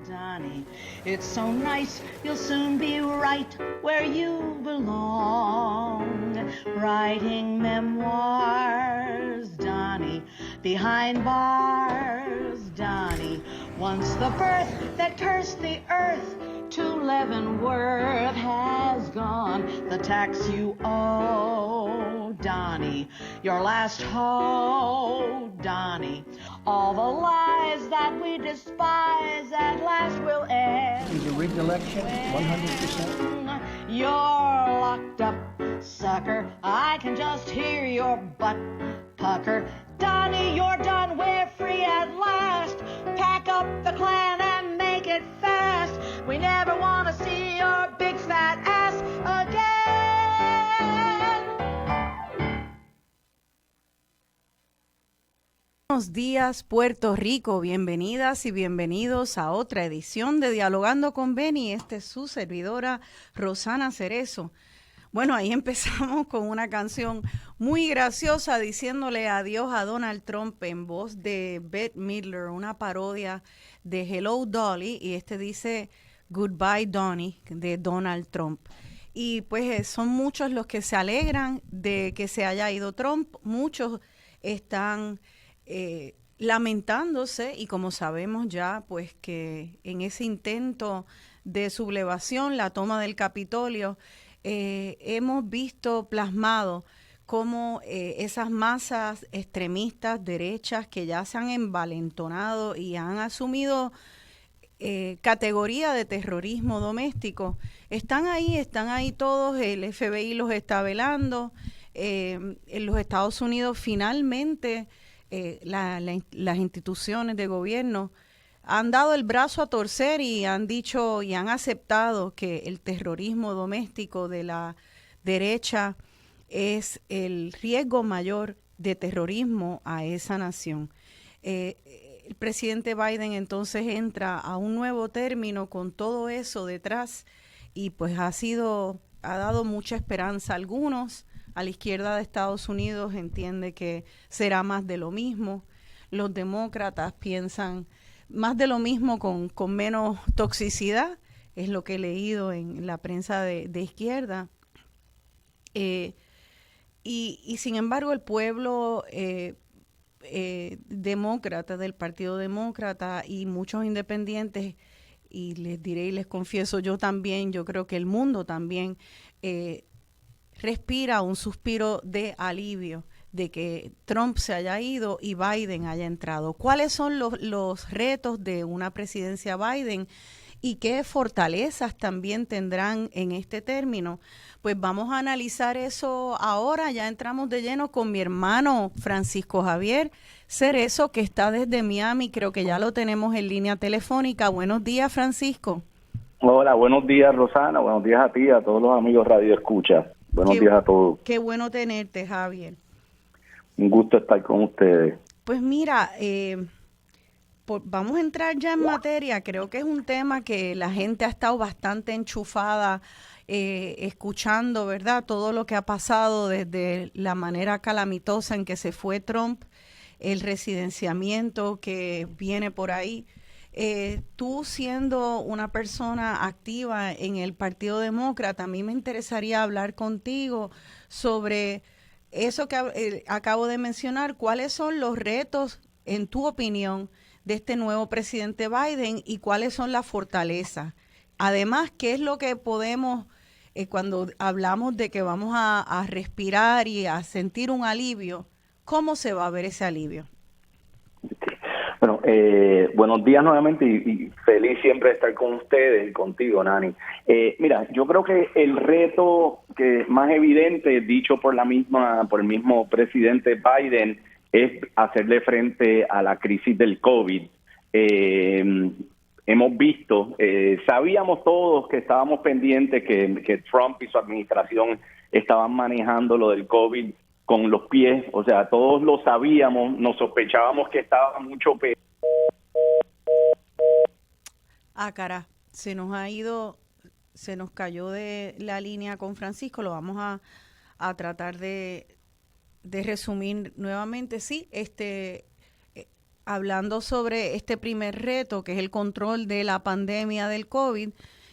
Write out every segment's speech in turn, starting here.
Donnie, it's so nice, you'll soon be right where you belong. Writing memoirs, Donnie, behind bars, Donnie. Once the birth that cursed the earth to Leavenworth has gone, the tax you owe, Donnie, your last hope, Donnie. All the lies that we despise at last will end. Is a rigged election 100%? You're locked up, sucker. I can just hear your butt pucker. Donnie, you're done. We're free at last. Pack up the Klan and make it fast. We never want to see your big fat ass again. Buenos días, Puerto Rico. Bienvenidas y bienvenidos a otra edición de Dialogando con Beni. Esta es su servidora, Rosana Cerezo. Bueno, ahí empezamos con una canción muy graciosa diciéndole adiós a Donald Trump en voz de Bette Midler, una parodia de Hello Dolly, y dice Goodbye Donnie de Donald Trump. Y pues son muchos los que se alegran de que se haya ido Trump, muchos están lamentándose, y como sabemos ya, pues que en ese intento de sublevación, la toma del Capitolio, hemos visto plasmado cómo esas masas extremistas derechas que ya se han envalentonado y han asumido categoría de terrorismo doméstico, están ahí todos. El FBI los está velando. En los Estados Unidos finalmente las instituciones de gobierno han dado el brazo a torcer y han dicho y han aceptado que el terrorismo doméstico de la derecha es el riesgo mayor de terrorismo a esa nación. El presidente Biden entonces entra a un nuevo término con todo eso detrás, y pues ha dado mucha esperanza a algunos. A la izquierda de Estados Unidos entiende que será más de lo mismo. Los demócratas piensan más de lo mismo con menos toxicidad, es lo que he leído en la prensa de izquierda. Y sin embargo el pueblo demócrata, del Partido Demócrata, y muchos independientes, y les diré y les confieso, yo creo que el mundo también respira un suspiro de alivio de que Trump se haya ido y Biden haya entrado. ¿Cuáles son los retos de una presidencia Biden y qué fortalezas también tendrán en este término? Pues vamos a analizar eso ahora. Ya entramos de lleno con mi hermano Francisco Javier Cerezo, que está desde Miami. Creo que ya lo tenemos en línea telefónica. Buenos días, Francisco. Hola, buenos días, Rosana. Buenos días a ti, a todos los amigos Radio Escucha. Buenos días a todos. Qué bueno tenerte, Javier. Un gusto estar con ustedes. Pues mira, vamos a entrar ya en materia. Creo que es un tema que la gente ha estado bastante enchufada, escuchando, ¿verdad? Todo lo que ha pasado desde la manera calamitosa en que se fue Trump, el residenciamiento que viene por ahí. Tú siendo una persona activa en el Partido Demócrata, a mí me interesaría hablar contigo sobre eso que acabo de mencionar. ¿Cuáles son los retos, en tu opinión, de este nuevo presidente Biden y cuáles son las fortalezas? Además, ¿qué es lo que podemos, cuando hablamos de que vamos a respirar y a sentir un alivio, cómo se va a ver ese alivio? Bueno, buenos días nuevamente y feliz siempre de estar con ustedes y contigo, Nani. Mira, yo creo que el reto que más evidente, dicho por el mismo presidente Biden, es hacerle frente a la crisis del COVID. Hemos visto, sabíamos todos que estábamos pendientes que Trump y su administración estaban manejando lo del COVID con los pies, o sea, todos lo sabíamos, nos sospechábamos que estaba mucho peor. Cara, se nos cayó de la línea con Francisco. Lo vamos a tratar de resumir nuevamente. Sí, hablando sobre este primer reto, que es el control de la pandemia del COVID,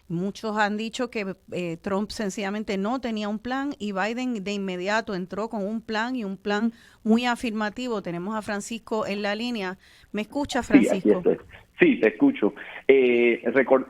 muchos han dicho que Trump sencillamente no tenía un plan y Biden de inmediato entró con un plan y un plan muy afirmativo. Tenemos a Francisco en la línea. ¿Me escucha, Francisco? Sí, aquí estoy. Sí, te escucho.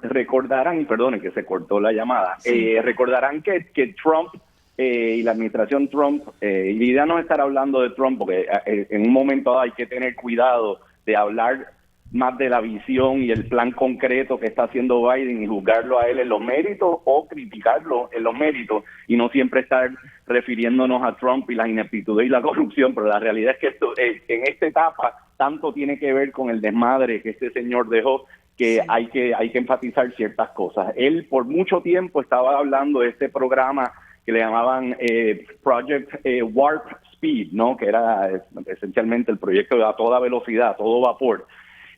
Recordarán, y perdone que se cortó la llamada, Sí. recordarán que Trump y la administración Trump, y la idea no es estar hablando de Trump, porque en un momento dado hay que tener cuidado de hablar más de la visión y el plan concreto que está haciendo Biden y juzgarlo a él en los méritos o criticarlo en los méritos y no siempre estar refiriéndonos a Trump y las ineptitudes y la corrupción, pero la realidad es que esto, en esta etapa tanto tiene que ver con el desmadre que este señor dejó que hay que enfatizar ciertas cosas. Él por mucho tiempo estaba hablando de este programa que le llamaban Project Warp Speed, ¿no? Que era esencialmente el proyecto de a toda velocidad, a todo vapor.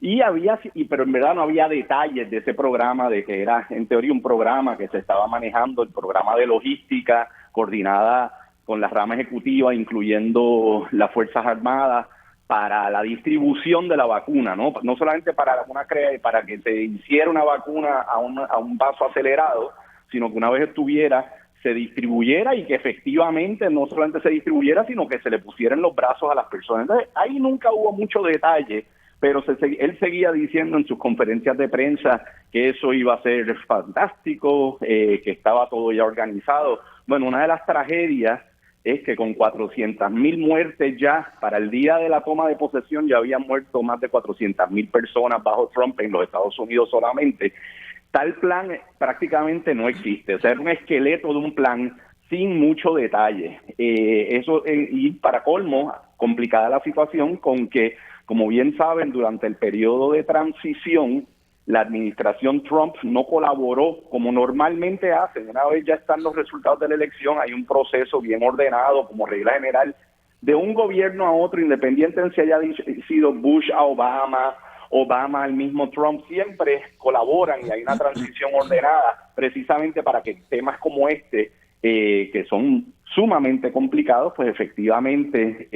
Pero en verdad no había detalles de ese programa, de que era en teoría un programa que se estaba manejando, el programa de logística coordinada con la rama ejecutiva, incluyendo las Fuerzas Armadas, para la distribución de la vacuna, ¿no? No solamente para que se hiciera una vacuna a un paso acelerado, sino que una vez estuviera, se distribuyera y que efectivamente no solamente se distribuyera, sino que se le pusieran los brazos a las personas. Entonces, ahí nunca hubo mucho detalle, pero él seguía diciendo en sus conferencias de prensa que eso iba a ser fantástico, que estaba todo ya organizado. Bueno, una de las tragedias es que con 400,000 muertes ya, para el día de la toma de posesión ya habían muerto más de 400,000 personas bajo Trump en los Estados Unidos solamente. Tal plan prácticamente no existe, o sea, es un esqueleto de un plan sin mucho detalle. Y para colmo, complicada la situación con que, como bien saben, durante el periodo de transición, la administración Trump no colaboró como normalmente hace. Una vez ya están los resultados de la elección, hay un proceso bien ordenado como regla general de un gobierno a otro, independientemente si haya sido Bush a Obama al mismo Trump, siempre colaboran y hay una transición ordenada precisamente para que temas como este, que son sumamente complicados, pues efectivamente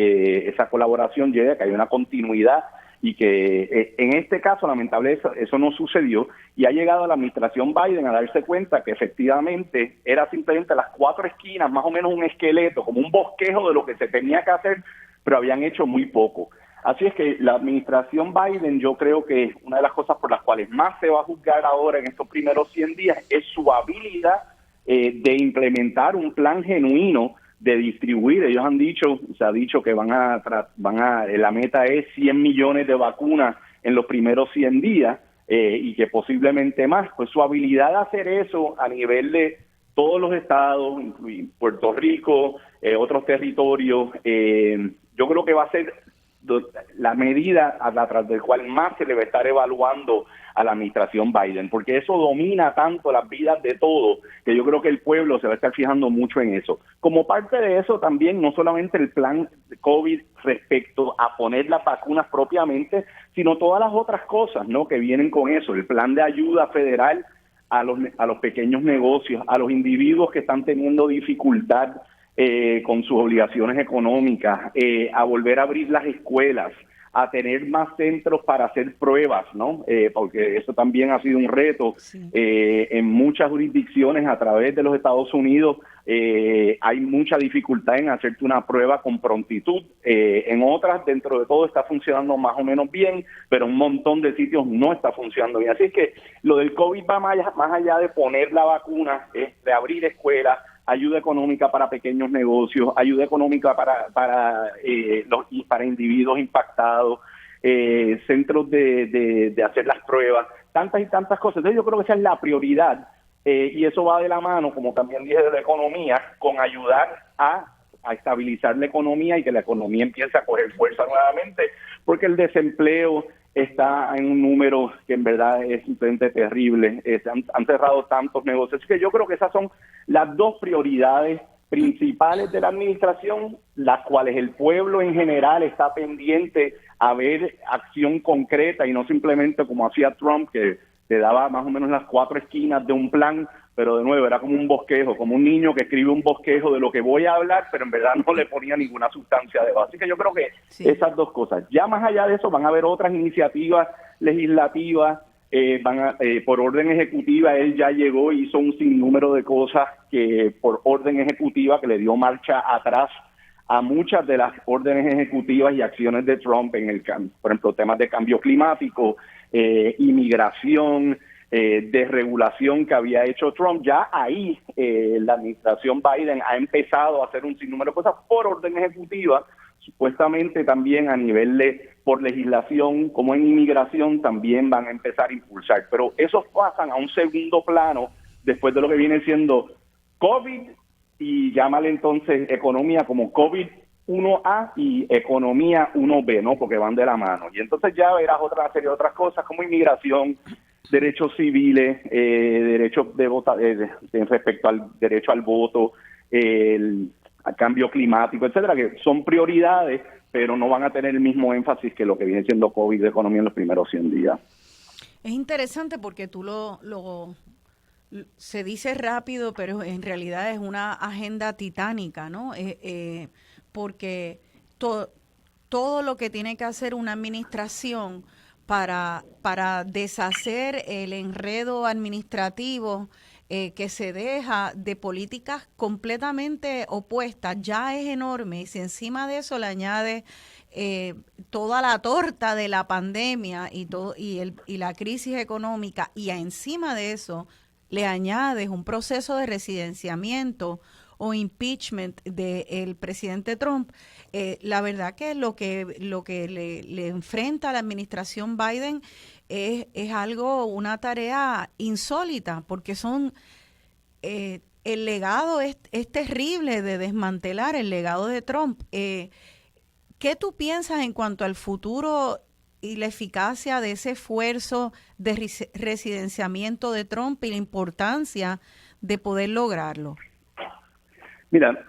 esa colaboración llegue a que haya una continuidad y que en este caso lamentablemente eso no sucedió y ha llegado la administración Biden a darse cuenta que efectivamente era simplemente las 4 esquinas, más o menos un esqueleto, como un bosquejo de lo que se tenía que hacer, pero habían hecho muy poco. Así es que la administración Biden, yo creo que una de las cosas por las cuales más se va a juzgar ahora en estos primeros 100 días es su habilidad de implementar un plan genuino de distribuir. Ellos se ha dicho que la meta es 100 millones de vacunas en los primeros 100 días y que posiblemente más. Pues su habilidad de hacer eso a nivel de todos los estados, incluyendo Puerto Rico, otros territorios, yo creo que va a ser la medida a través del cual más se le va a estar evaluando a la administración Biden, porque eso domina tanto las vidas de todos, que yo creo que el pueblo se va a estar fijando mucho en eso. Como parte de eso también, no solamente el plan de COVID respecto a poner las vacunas propiamente, sino todas las otras cosas, ¿no?, que vienen con eso, el plan de ayuda federal a los pequeños negocios, a los individuos que están teniendo dificultad con sus obligaciones económicas, a volver a abrir las escuelas, a tener más centros para hacer pruebas, ¿no? Porque eso también ha sido un reto. Sí. En muchas jurisdicciones a través de los Estados Unidos hay mucha dificultad en hacerte una prueba con prontitud. En otras, dentro de todo, está funcionando más o menos bien, pero en un montón de sitios no está funcionando bien. Así es que lo del COVID va más allá de poner la vacuna, de abrir escuelas, ayuda económica para pequeños negocios, ayuda económica para individuos impactados, centros de hacer las pruebas, tantas y tantas cosas. Entonces yo creo que esa es la prioridad y eso va de la mano, como también dije, de la economía, con ayudar a estabilizar la economía y que la economía empiece a coger fuerza nuevamente, porque el desempleo está en un número que en verdad es simplemente terrible. Han cerrado tantos negocios. Así que yo creo que esas son las dos prioridades principales de la administración, las cuales el pueblo en general está pendiente a ver acción concreta y no simplemente como hacía Trump, que te daba más o menos las 4 esquinas de un plan, pero de nuevo era como un bosquejo, como un niño que escribe un bosquejo de lo que voy a hablar, pero en verdad no le ponía ninguna sustancia debajo. Así que yo creo que esas dos cosas. Ya más allá de eso van a haber otras iniciativas legislativas, por orden ejecutiva. Él ya llegó y hizo un sinnúmero de cosas que por orden ejecutiva que le dio marcha atrás a muchas de las órdenes ejecutivas y acciones de Trump en el por ejemplo, temas de cambio climático, inmigración, desregulación que había hecho Trump. Ya ahí la administración Biden ha empezado a hacer un sinnúmero de cosas por orden ejecutiva, supuestamente también a nivel por legislación, como en inmigración, también van a empezar a impulsar. Pero esos pasan a un segundo plano después de lo que viene siendo COVID y llámale entonces economía como COVID 1A y economía 1B, ¿no? Porque van de la mano. Y entonces ya verás otra serie de otras cosas como inmigración, derechos civiles, derechos de votar, respecto al derecho al voto, al cambio climático, etcétera, que son prioridades, pero no van a tener el mismo énfasis que lo que viene siendo COVID de economía en los primeros 100 días. Es interesante porque tú se dice rápido, pero en realidad es una agenda titánica, ¿no? Porque todo lo que tiene que hacer una administración para deshacer el enredo administrativo que se deja de políticas completamente opuestas, ya es enorme. Y si encima de eso le añade toda la torta de la pandemia y la crisis económica, y encima de eso le añades un proceso de residenciamiento o impeachment del presidente Trump, la verdad que lo que le enfrenta a la administración Biden es una tarea insólita, porque el legado es terrible de desmantelar el legado de Trump. ¿Qué tú piensas en cuanto al futuro y la eficacia de ese esfuerzo de residenciamiento de Trump y la importancia de poder lograrlo? Mira,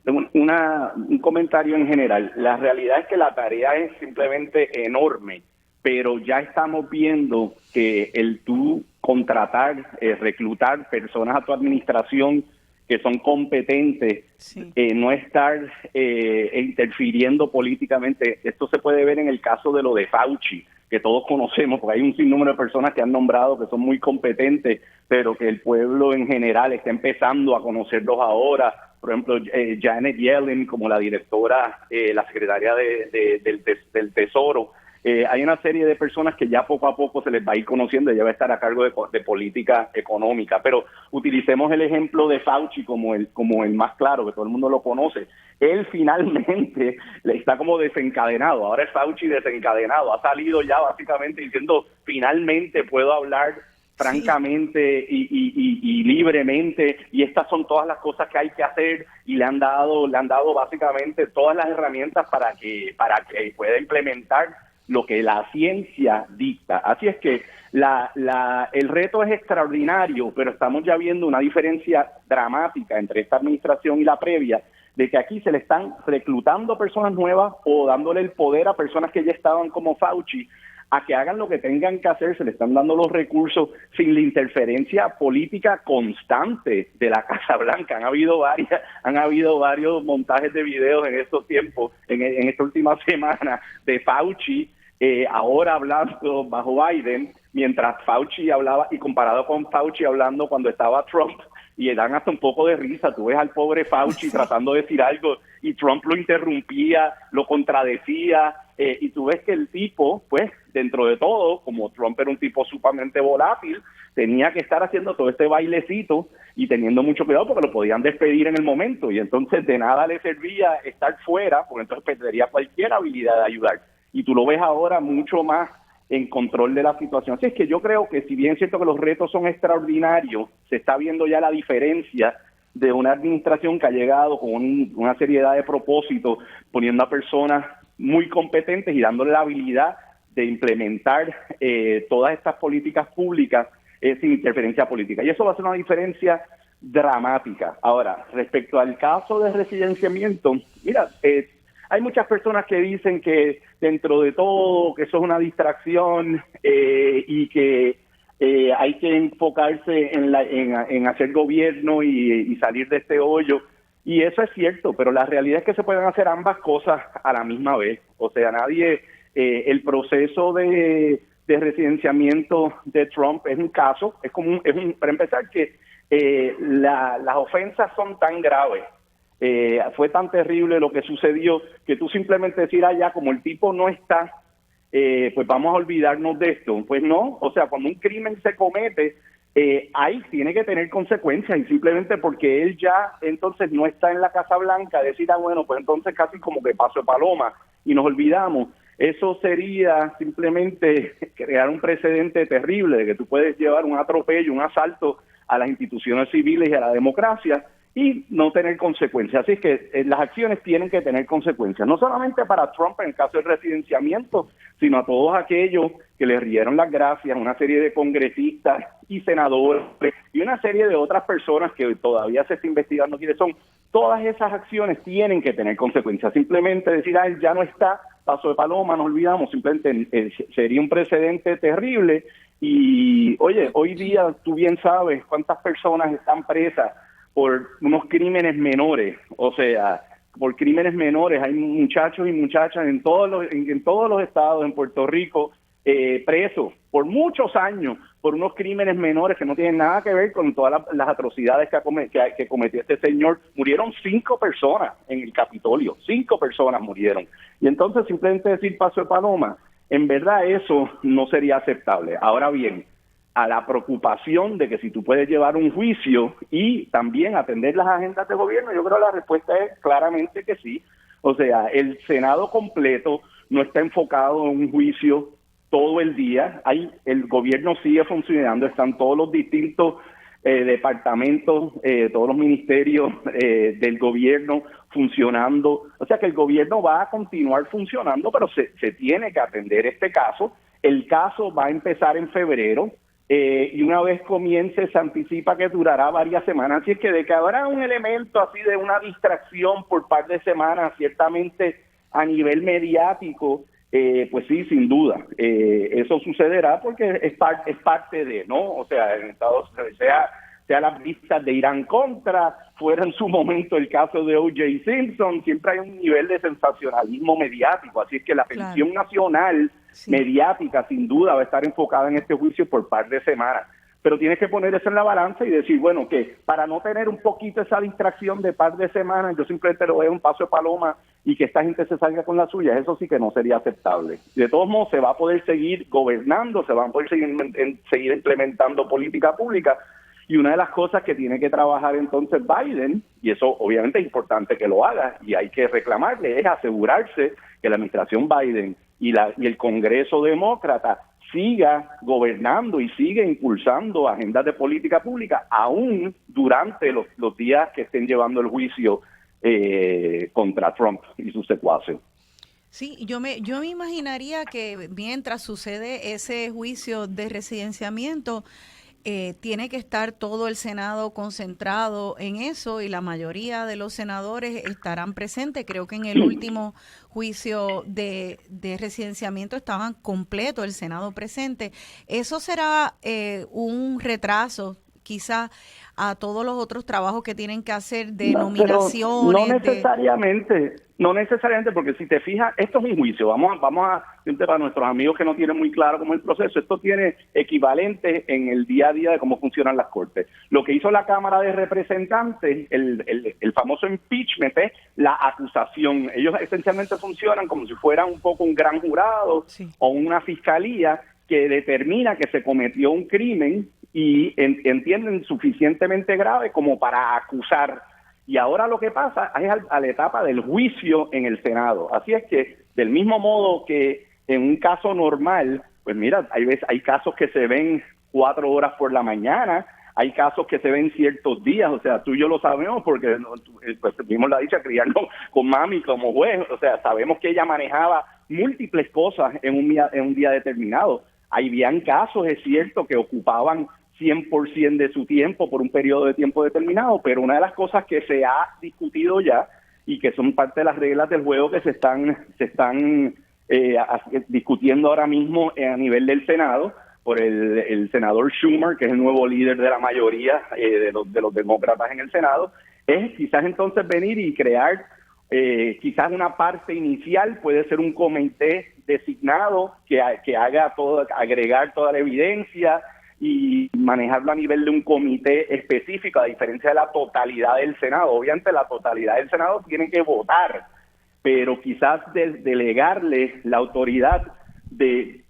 un comentario en general. La realidad es que la tarea es simplemente enorme, pero ya estamos viendo que el tú contratar, reclutar personas a tu administración que son competentes, sí. No estar interfiriendo políticamente. Esto se puede ver en el caso de lo de Fauci, que todos conocemos, porque hay un sinnúmero de personas que han nombrado que son muy competentes, pero que el pueblo en general está empezando a conocerlos ahora. Por ejemplo, Janet Yellen como la directora, la secretaria del Tesoro. Hay una serie de personas que ya poco a poco se les va a ir conociendo, ella va a estar a cargo de política económica, pero utilicemos el ejemplo de Fauci como el más claro, que todo el mundo lo conoce. Él finalmente está como desencadenado, ahora es Fauci desencadenado, ha salido ya básicamente diciendo, finalmente puedo hablar francamente y libremente, y estas son todas las cosas que hay que hacer, y le han dado básicamente todas las herramientas para que pueda implementar lo que la ciencia dicta. Así es que el reto es extraordinario, pero estamos ya viendo una diferencia dramática entre esta administración y la previa, de que aquí se le están reclutando personas nuevas o dándole el poder a personas que ya estaban como Fauci a que hagan lo que tengan que hacer, se le están dando los recursos sin la interferencia política constante de la Casa Blanca. Han habido varios montajes de videos en estos tiempos, en esta última semana, de Fauci ahora hablando bajo Biden, mientras Fauci hablaba, y comparado con Fauci hablando cuando estaba Trump, y dan hasta un poco de risa. Tú ves al pobre Fauci tratando de decir algo y Trump lo interrumpía, lo contradecía, y tú ves que el tipo, pues, dentro de todo, como Trump era un tipo sumamente volátil, tenía que estar haciendo todo este bailecito y teniendo mucho cuidado porque lo podían despedir en el momento, y entonces de nada le servía estar fuera, porque entonces perdería cualquier habilidad de ayudar. Y tú lo ves ahora mucho más en control de la situación. Así es que yo creo que si bien es cierto que los retos son extraordinarios, se está viendo ya la diferencia de una administración que ha llegado con una seriedad de propósitos, poniendo a personas muy competentes y dándole la habilidad de implementar todas estas políticas públicas sin interferencia política. Y eso va a ser una diferencia dramática. Ahora, respecto al caso de residenciamiento, mira, hay muchas personas que dicen que dentro de todo, que eso es una distracción y que hay que enfocarse en hacer gobierno y salir de este hoyo. Y eso es cierto, pero la realidad es que se pueden hacer ambas cosas a la misma vez. O sea, el proceso de residenciamiento de Trump es un caso, para empezar que las ofensas son tan graves, fue tan terrible lo que sucedió, que tú simplemente decir, ya como el tipo no está, pues vamos a olvidarnos de esto. Pues no, o sea, cuando un crimen se comete, ahí tiene que tener consecuencias, y simplemente porque él ya entonces no está en la Casa Blanca, decir, bueno, pues entonces casi como que paso de paloma y nos olvidamos. Eso sería simplemente crear un precedente terrible de que tú puedes llevar un atropello, un asalto a las instituciones civiles y a la democracia y no tener consecuencias. Así es que las acciones tienen que tener consecuencias, no solamente para Trump en el caso del residenciamiento, sino a todos aquellos que le rieron las gracias, una serie de congresistas y senadores y una serie de otras personas que todavía se está investigando quiénes son. Todas esas acciones tienen que tener consecuencias. Simplemente decir, él ya no está, paso de paloma, nos olvidamos, simplemente sería un precedente terrible. Y oye, hoy día tú bien sabes cuántas personas están presas por unos crímenes menores. O sea, por crímenes menores hay muchachos y muchachas en todos los estados, en Puerto Rico, presos por muchos años por unos crímenes menores que no tienen nada que ver con todas las atrocidades que cometió este señor. Murieron 5 personas en el Capitolio, 5 personas murieron. Y entonces simplemente decir paso de paloma, en verdad eso no sería aceptable. Ahora bien, a la preocupación de que si tú puedes llevar un juicio y también atender las agendas de gobierno, yo creo que la respuesta es claramente que sí. O sea, el Senado completo no está enfocado en un juicio todo el día. El gobierno sigue funcionando, están todos los distintos departamentos, todos los ministerios del gobierno funcionando. O sea que el gobierno va a continuar funcionando, pero se tiene que atender este caso. El caso va a empezar en febrero. Y una vez comience, se anticipa que durará varias semanas. Así es que de que habrá un elemento así de una distracción por par de semanas, ciertamente a nivel mediático, pues sí, sin duda. Eso sucederá porque es parte de, ¿no? O sea, en Estados Unidos, sea las vistas de Irán contra, fuera en su momento el caso de O.J. Simpson, siempre hay un nivel de sensacionalismo mediático. Así es que la atención nacional mediática, sin duda, va a estar enfocada en este juicio por par de semanas. Pero tienes que poner eso en la balanza y decir, bueno, que para no tener un poquito esa distracción de par de semanas, yo simplemente lo veo un paso de paloma y que esta gente se salga con la suya, eso sí que no sería aceptable. De todos modos, se va a poder seguir gobernando, se va a poder seguir implementando política pública. Y una de las cosas que tiene que trabajar entonces Biden, y eso obviamente es importante que lo haga y hay que reclamarle, es asegurarse que la administración Biden y el Congreso demócrata siga gobernando y siga impulsando agendas de política pública aún durante los días que estén llevando el juicio contra Trump y sus secuaces. Sí, yo me imaginaría que mientras sucede ese juicio de residenciamiento, tiene que estar todo el Senado concentrado en eso y la mayoría de los senadores estarán presentes. Creo que en el último juicio de residenciamiento estaban completo el Senado presente. Eso será un retraso quizá a todos los otros trabajos que tienen que hacer de nominaciones. No necesariamente, porque si te fijas, esto es un juicio. Vamos a para nuestros amigos que no tienen muy claro cómo es el proceso, esto tiene equivalente en el día a día de cómo funcionan las cortes. Lo que hizo la Cámara de Representantes, el famoso impeachment, es la acusación. Ellos esencialmente funcionan como si fueran un poco un gran jurado o una fiscalía que determina que se cometió un crimen y entienden suficientemente grave como para acusar. Y ahora lo que pasa es a la etapa del juicio en el Senado. Así es que, del mismo modo que en un caso normal, pues mira, hay casos que se ven 4 horas por la mañana, hay casos que se ven ciertos días, o sea, tú y yo lo sabemos porque pues, tuvimos la dicha de criarnos con mami como juez, o sea, sabemos que ella manejaba múltiples cosas en un día determinado. Habían casos, es cierto, que ocupaban 100% de su tiempo por un periodo de tiempo determinado, pero una de las cosas que se ha discutido ya y que son parte de las reglas del juego que se están discutiendo ahora mismo a nivel del Senado, por el senador Schumer, que es el nuevo líder de la mayoría de los demócratas en el Senado, es quizás entonces venir y crear quizás una parte inicial, puede ser un comité designado que haga agregar toda la evidencia y manejarlo a nivel de un comité específico, a diferencia de la totalidad del Senado. Obviamente la totalidad del Senado tiene que votar, pero quizás delegarle la autoridad de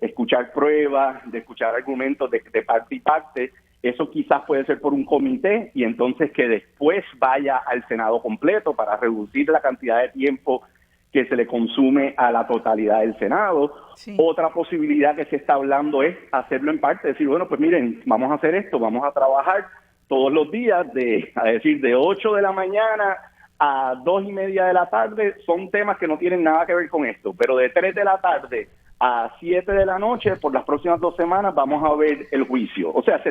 escuchar pruebas, de escuchar argumentos de parte y parte. Eso quizás puede ser por un comité y entonces que después vaya al Senado completo para reducir la cantidad de tiempo que se le consume a la totalidad del Senado. Sí. Otra posibilidad que se está hablando es hacerlo en parte, decir, bueno, pues miren, vamos a hacer esto, vamos a trabajar todos los días de 8 de la mañana a 2:30 de la tarde, son temas que no tienen nada que ver con esto, pero de 3 de la tarde a 7 de la noche, por las próximas 2 semanas, vamos a ver el juicio. O sea,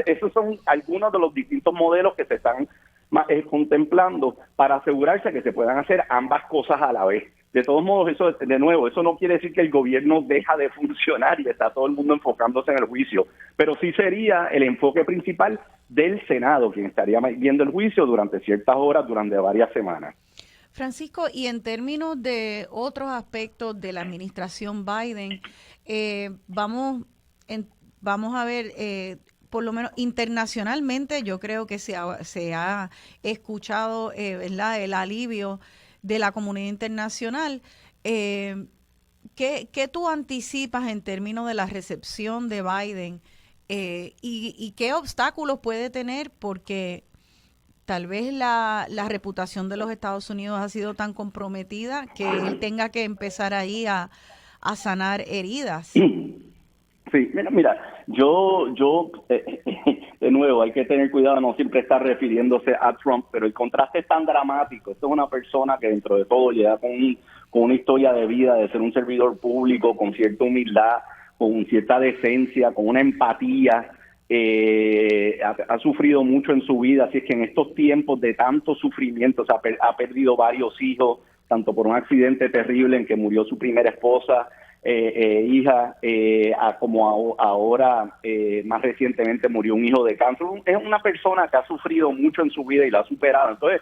esos son algunos de los distintos modelos que se están contemplando para asegurarse que se puedan hacer ambas cosas a la vez. De todos modos, eso no quiere decir que el gobierno deja de funcionar y está todo el mundo enfocándose en el juicio, pero sí sería el enfoque principal del Senado, quien estaría viendo el juicio durante ciertas horas, durante varias semanas. Francisco, y en términos de otros aspectos de la administración Biden, vamos a ver, por lo menos internacionalmente, yo creo que se ha escuchado ¿verdad? El alivio de la comunidad internacional. ¿Qué tú anticipas en términos de la recepción de Biden y qué obstáculos puede tener? Porque tal vez la reputación de los Estados Unidos ha sido tan comprometida que él tenga que empezar ahí a sanar heridas. Sí, mira, yo de nuevo, hay que tener cuidado, no siempre estar refiriéndose a Trump, pero el contraste es tan dramático. Esto es una persona que dentro de todo llega con una historia de vida, de ser un servidor público, con cierta humildad, con cierta decencia, con una empatía. Ha sufrido mucho en su vida, así es que en estos tiempos de tanto sufrimiento, ha perdido varios hijos, tanto por un accidente terrible en que murió su primera esposa, hija, como ahora más recientemente murió un hijo de cáncer. Es una persona que ha sufrido mucho en su vida y la ha superado. Entonces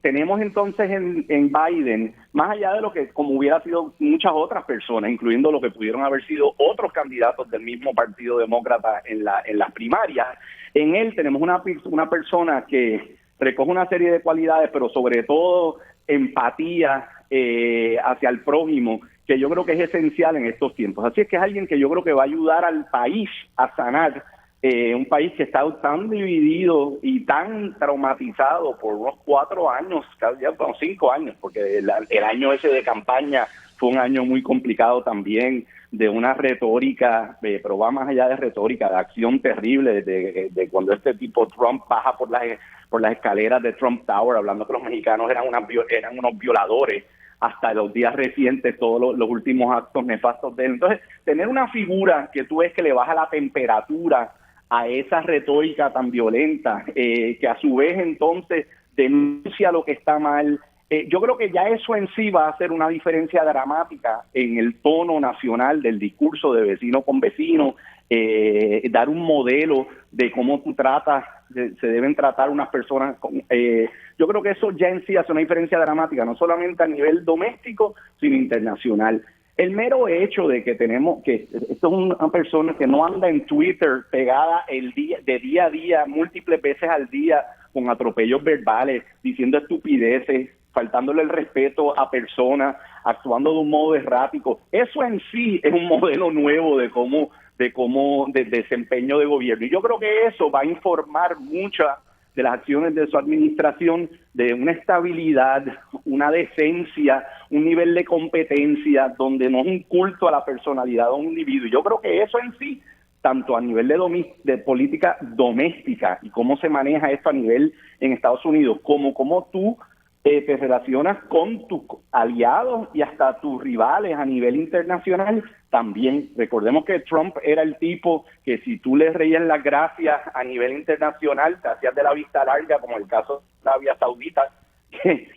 tenemos entonces en Biden, más allá de lo que como hubiera sido muchas otras personas, incluyendo lo que pudieron haber sido otros candidatos del mismo Partido Demócrata en las primarias, en él tenemos una persona que recoge una serie de cualidades, pero sobre todo empatía hacia el prójimo, que yo creo que es esencial en estos tiempos. Así es que es alguien que yo creo que va a ayudar al país a sanar, un país que está tan dividido y tan traumatizado por unos 4 años, casi ya 5 años, porque el año ese de campaña fue un año muy complicado también, de una retórica, pero va más allá de retórica, de acción terrible, de cuando este tipo Trump baja por las escaleras de Trump Tower, hablando que los mexicanos eran unos violadores, hasta los días recientes, todos los últimos actos nefastos de él. Entonces, tener una figura que tú ves que le baja la temperatura a esa retórica tan violenta, que a su vez entonces denuncia lo que está mal, yo creo que ya eso en sí va a hacer una diferencia dramática en el tono nacional del discurso de vecino con vecino, dar un modelo de cómo tú se deben tratar unas personas. Yo creo que eso ya en sí hace una diferencia dramática, no solamente a nivel doméstico, sino internacional. El mero hecho de que esto es una persona que no anda en Twitter pegada de día a día, múltiples veces al día, con atropellos verbales, diciendo estupideces, faltándole el respeto a personas, actuando de un modo errático. Eso en sí es un modelo nuevo de desempeño de gobierno. Y yo creo que eso va a informar muchas de las acciones de su administración, de una estabilidad, una decencia, un nivel de competencia donde no es un culto a la personalidad de un individuo. Yo creo que eso en sí, tanto a nivel de política doméstica y cómo se maneja esto a nivel en Estados Unidos, como cómo tú te relacionas con tus aliados y hasta tus rivales a nivel internacional también. Recordemos que Trump era el tipo que si tú le reías las gracias a nivel internacional, te hacías de la vista larga, como el caso de Arabia Saudita,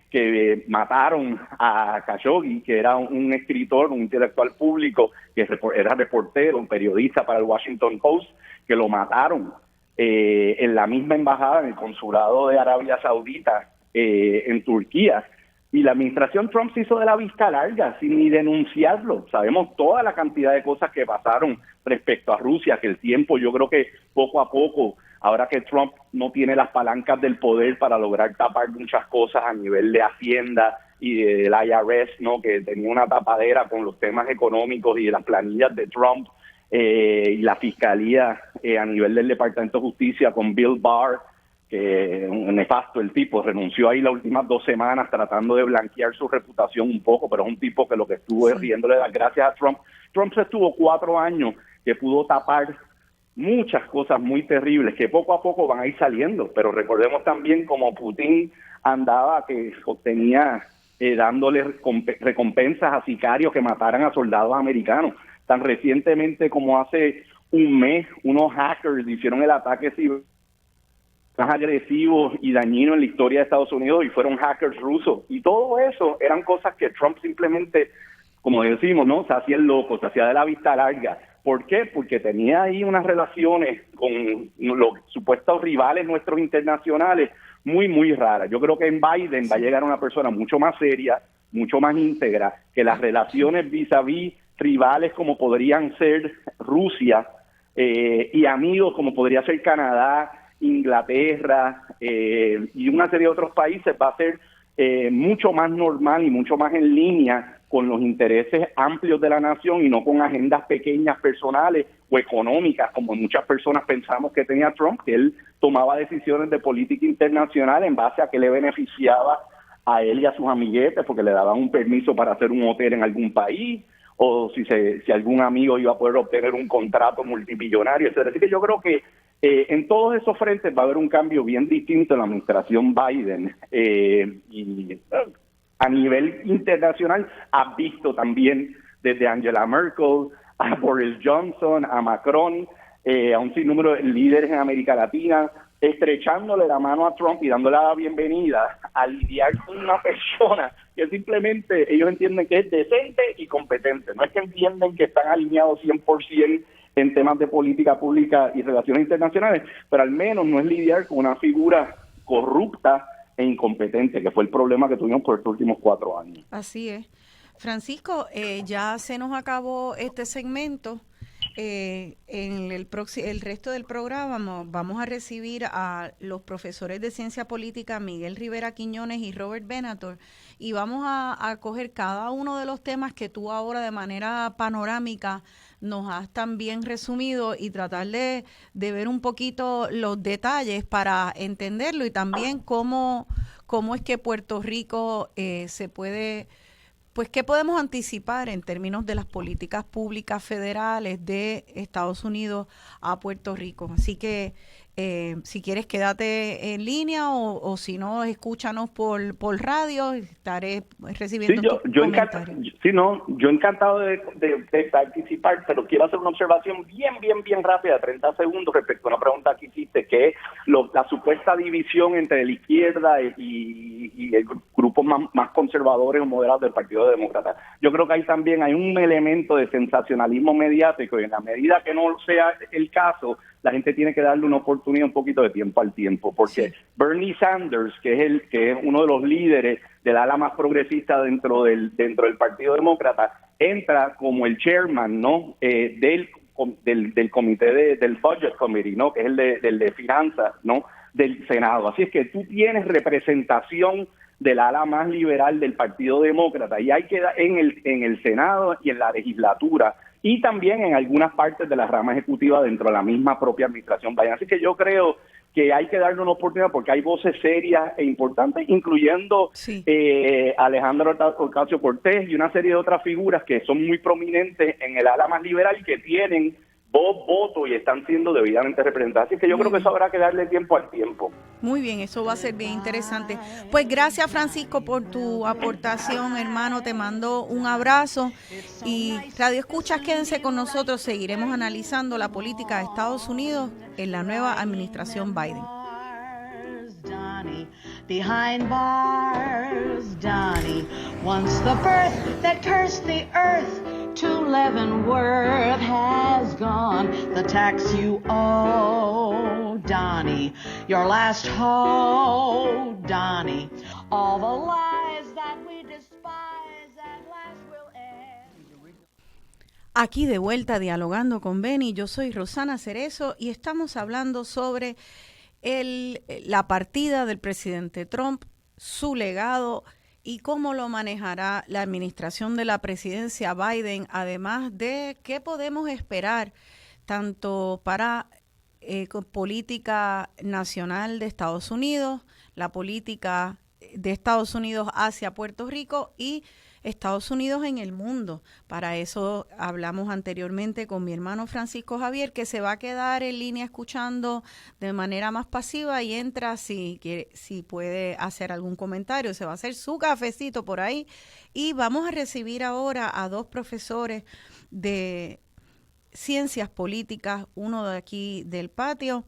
que mataron a Khashoggi, que era un escritor, un intelectual público, que era reportero, un periodista para el Washington Post, que lo mataron en la misma embajada, en el consulado de Arabia Saudita en Turquía. Y la administración Trump se hizo de la vista larga sin ni denunciarlo. Sabemos toda la cantidad de cosas que pasaron respecto a Rusia, que el tiempo, yo creo que poco a poco, ahora que Trump no tiene las palancas del poder para lograr tapar muchas cosas a nivel de Hacienda y del IRS, ¿no? Que tenía una tapadera con los temas económicos y de las planillas de Trump, y la fiscalía a nivel del Departamento de Justicia con Bill Barr, que un nefasto el tipo, renunció ahí las últimas 2 semanas tratando de blanquear su reputación un poco, pero es un tipo que lo que estuvo es riéndole las gracias a Trump. Trump se estuvo 4 años que pudo tapar muchas cosas muy terribles que poco a poco van a ir saliendo, pero recordemos también como Putin andaba, que tenía dándole recompensas a sicarios que mataran a soldados americanos. Tan recientemente como hace un mes, unos hackers hicieron el ataque civil más agresivos y dañinos en la historia de Estados Unidos y fueron hackers rusos. Y todo eso eran cosas que Trump simplemente, como decimos, ¿no? Se hacía el loco, se hacía de la vista larga. ¿Por qué? Porque tenía ahí unas relaciones con los supuestos rivales nuestros internacionales muy, muy raras. Yo creo que en Biden va a llegar una persona mucho más seria, mucho más íntegra, que las relaciones vis-a-vis rivales como podrían ser Rusia y amigos como podría ser Canadá, Inglaterra y una serie de otros países va a ser mucho más normal y mucho más en línea con los intereses amplios de la nación y no con agendas pequeñas personales o económicas como muchas personas pensamos que tenía Trump, que él tomaba decisiones de política internacional en base a que le beneficiaba a él y a sus amiguetes porque le daban un permiso para hacer un hotel en algún país o si algún amigo iba a poder obtener un contrato multimillonario, etc. Así que yo creo que en todos esos frentes va a haber un cambio bien distinto en la administración Biden. Y a nivel internacional, has visto también desde Angela Merkel, a Boris Johnson, a Macron, a un sinnúmero de líderes en América Latina, estrechándole la mano a Trump y dándole la bienvenida a lidiar con una persona que simplemente ellos entienden que es decente y competente. No es que entienden que están alineados 100% en temas de política pública y relaciones internacionales, pero al menos no es lidiar con una figura corrupta e incompetente, que fue el problema que tuvimos por estos últimos 4 años. Así es. Francisco, ya se nos acabó este segmento. En el resto del programa vamos a recibir a los profesores de Ciencia Política Miguel Rivera Quiñones y Robert Benator y vamos a coger cada uno de los temas que tú ahora de manera panorámica nos has también resumido y tratar de ver un poquito los detalles para entenderlo y también cómo es que Puerto Rico se puede... Pues, ¿qué podemos anticipar en términos de las políticas públicas federales de Estados Unidos a Puerto Rico? Así que, si quieres, quédate en línea o si no, escúchanos por radio. Estaré recibiendo tus comentarios. Yo encantado de participar, pero quiero hacer una observación bien rápida, 30 segundos, respecto a una pregunta que hiciste, que es la supuesta división entre la izquierda y el grupo más conservadores o moderados del Partido Demócrata. Yo creo que ahí también hay un elemento de sensacionalismo mediático y en la medida que no sea el caso, la gente tiene que darle una oportunidad, un poquito de tiempo al tiempo, porque Bernie Sanders, que es uno de los líderes del ala más progresista dentro del Partido Demócrata, entra como el chairman, ¿no? del comité del Budget Committee, ¿no? Que es el de finanzas, ¿no? Del Senado. Así es que tú tienes representación del ala más liberal del Partido Demócrata y hay que en el Senado y en la legislatura y también en algunas partes de la rama ejecutiva dentro de la misma propia administración Biden. Así que yo creo que hay que darle una oportunidad porque hay voces serias e importantes, incluyendo Alejandro Ocasio-Cortez y una serie de otras figuras que son muy prominentes en el ala más liberal que tienen voto y están siendo debidamente representadas. Así que yo creo que eso habrá que darle tiempo al tiempo. Muy bien, eso va a ser bien interesante. Pues gracias, Francisco, por tu aportación, hermano. Te mando un abrazo. Y Radio Escuchas, quédense con nosotros. Seguiremos analizando la política de Estados Unidos en la nueva administración Biden. behind bars, Donnie. Once the birth that cursed the earth to Leavenworth has gone, the tax you owe, Donnie, your last hope, Donnie. All the lies that we despise at last will end. Aquí de vuelta dialogando con Benny, yo soy Rosana Cerezo y estamos hablando sobre la partida del presidente Trump, su legado y cómo lo manejará la administración de la presidencia Biden, además de qué podemos esperar tanto para política nacional de Estados Unidos, la política de Estados Unidos hacia Puerto Rico y Estados Unidos en el mundo. Para eso hablamos anteriormente con mi hermano Francisco Javier, que se va a quedar en línea escuchando de manera más pasiva y entra si puede hacer algún comentario. Se va a hacer su cafecito por ahí. Y vamos a recibir ahora a dos profesores de ciencias políticas, uno de aquí del patio,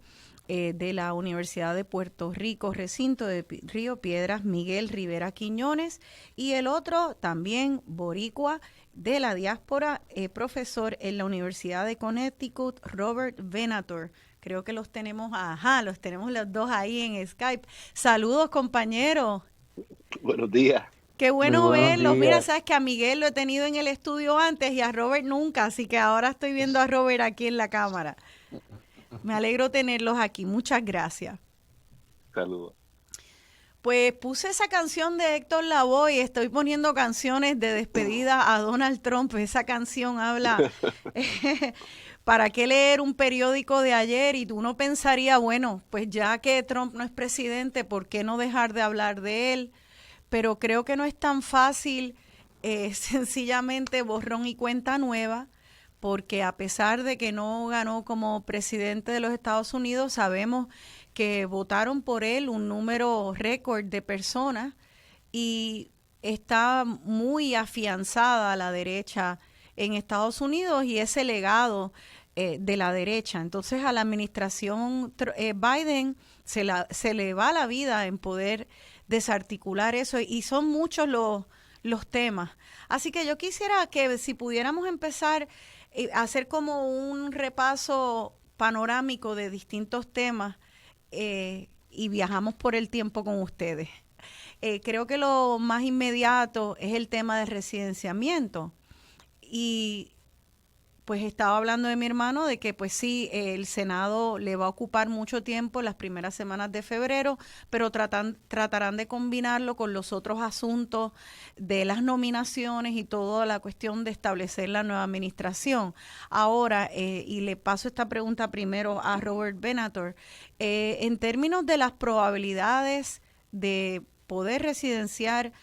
de la Universidad de Puerto Rico, recinto de Río Piedras, Miguel Rivera Quiñones, y el otro también boricua de la diáspora, profesor en la Universidad de Connecticut, Robert Venator. Creo que los tenemos los dos ahí en Skype. Saludos, compañeros. Buenos días. Qué bueno verlos. Mira, sabes que a Miguel lo he tenido en el estudio antes y a Robert nunca, así que ahora estoy viendo a Robert aquí en la cámara. Me alegro tenerlos aquí. Muchas gracias. Saludos. Pues puse esa canción de Héctor Lavoe y estoy poniendo canciones de despedida a Donald Trump. Esa canción habla, ¿para qué leer un periódico de ayer? Y uno pensaría, bueno, pues ya que Trump no es presidente, ¿por qué no dejar de hablar de él? Pero creo que no es tan fácil, sencillamente borrón y cuenta nueva, porque a pesar de que no ganó como presidente de los Estados Unidos, sabemos que votaron por él un número récord de personas y está muy afianzada la derecha en Estados Unidos y ese legado de la derecha. Entonces a la administración Biden se le va la vida en poder desarticular eso y son muchos los temas. Así que yo quisiera que si pudiéramos empezar hacer como un repaso panorámico de distintos temas y viajamos por el tiempo con ustedes. Creo que lo más inmediato es el tema del residenciamiento y pues estaba hablando de mi hermano de que pues sí, el Senado le va a ocupar mucho tiempo las primeras semanas de febrero, pero tratarán de combinarlo con los otros asuntos de las nominaciones y toda la cuestión de establecer la nueva administración. Ahora, y le paso esta pregunta primero a Robert Venator, en términos de las probabilidades de poder residenciar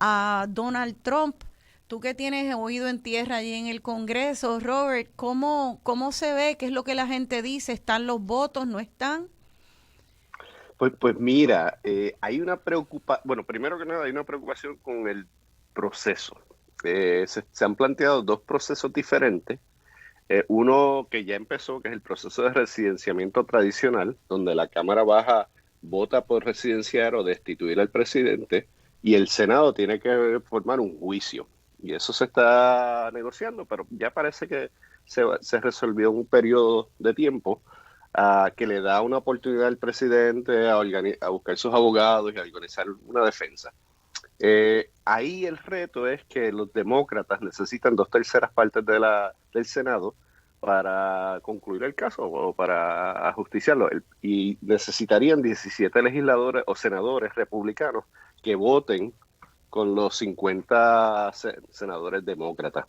a Donald Trump, tú que tienes oído en tierra allí en el Congreso, Robert, ¿cómo se ve? ¿Qué es lo que la gente dice? ¿Están los votos? ¿No están? Pues mira, hay una preocupación, bueno, primero que nada hay una preocupación con el proceso. Se han planteado dos procesos diferentes. Uno que ya empezó, que es el proceso de residenciamiento tradicional, donde la Cámara Baja vota por residenciar o destituir al presidente y el Senado tiene que formar un juicio. Y eso se está negociando, pero ya parece que se resolvió en un periodo de tiempo que le da una oportunidad al presidente a buscar sus abogados y a organizar una defensa. Ahí el reto es que los demócratas necesitan 2/3 partes del Senado para concluir el caso o para ajusticiarlo. Y necesitarían 17 legisladores o senadores republicanos que voten con los 50 senadores demócratas.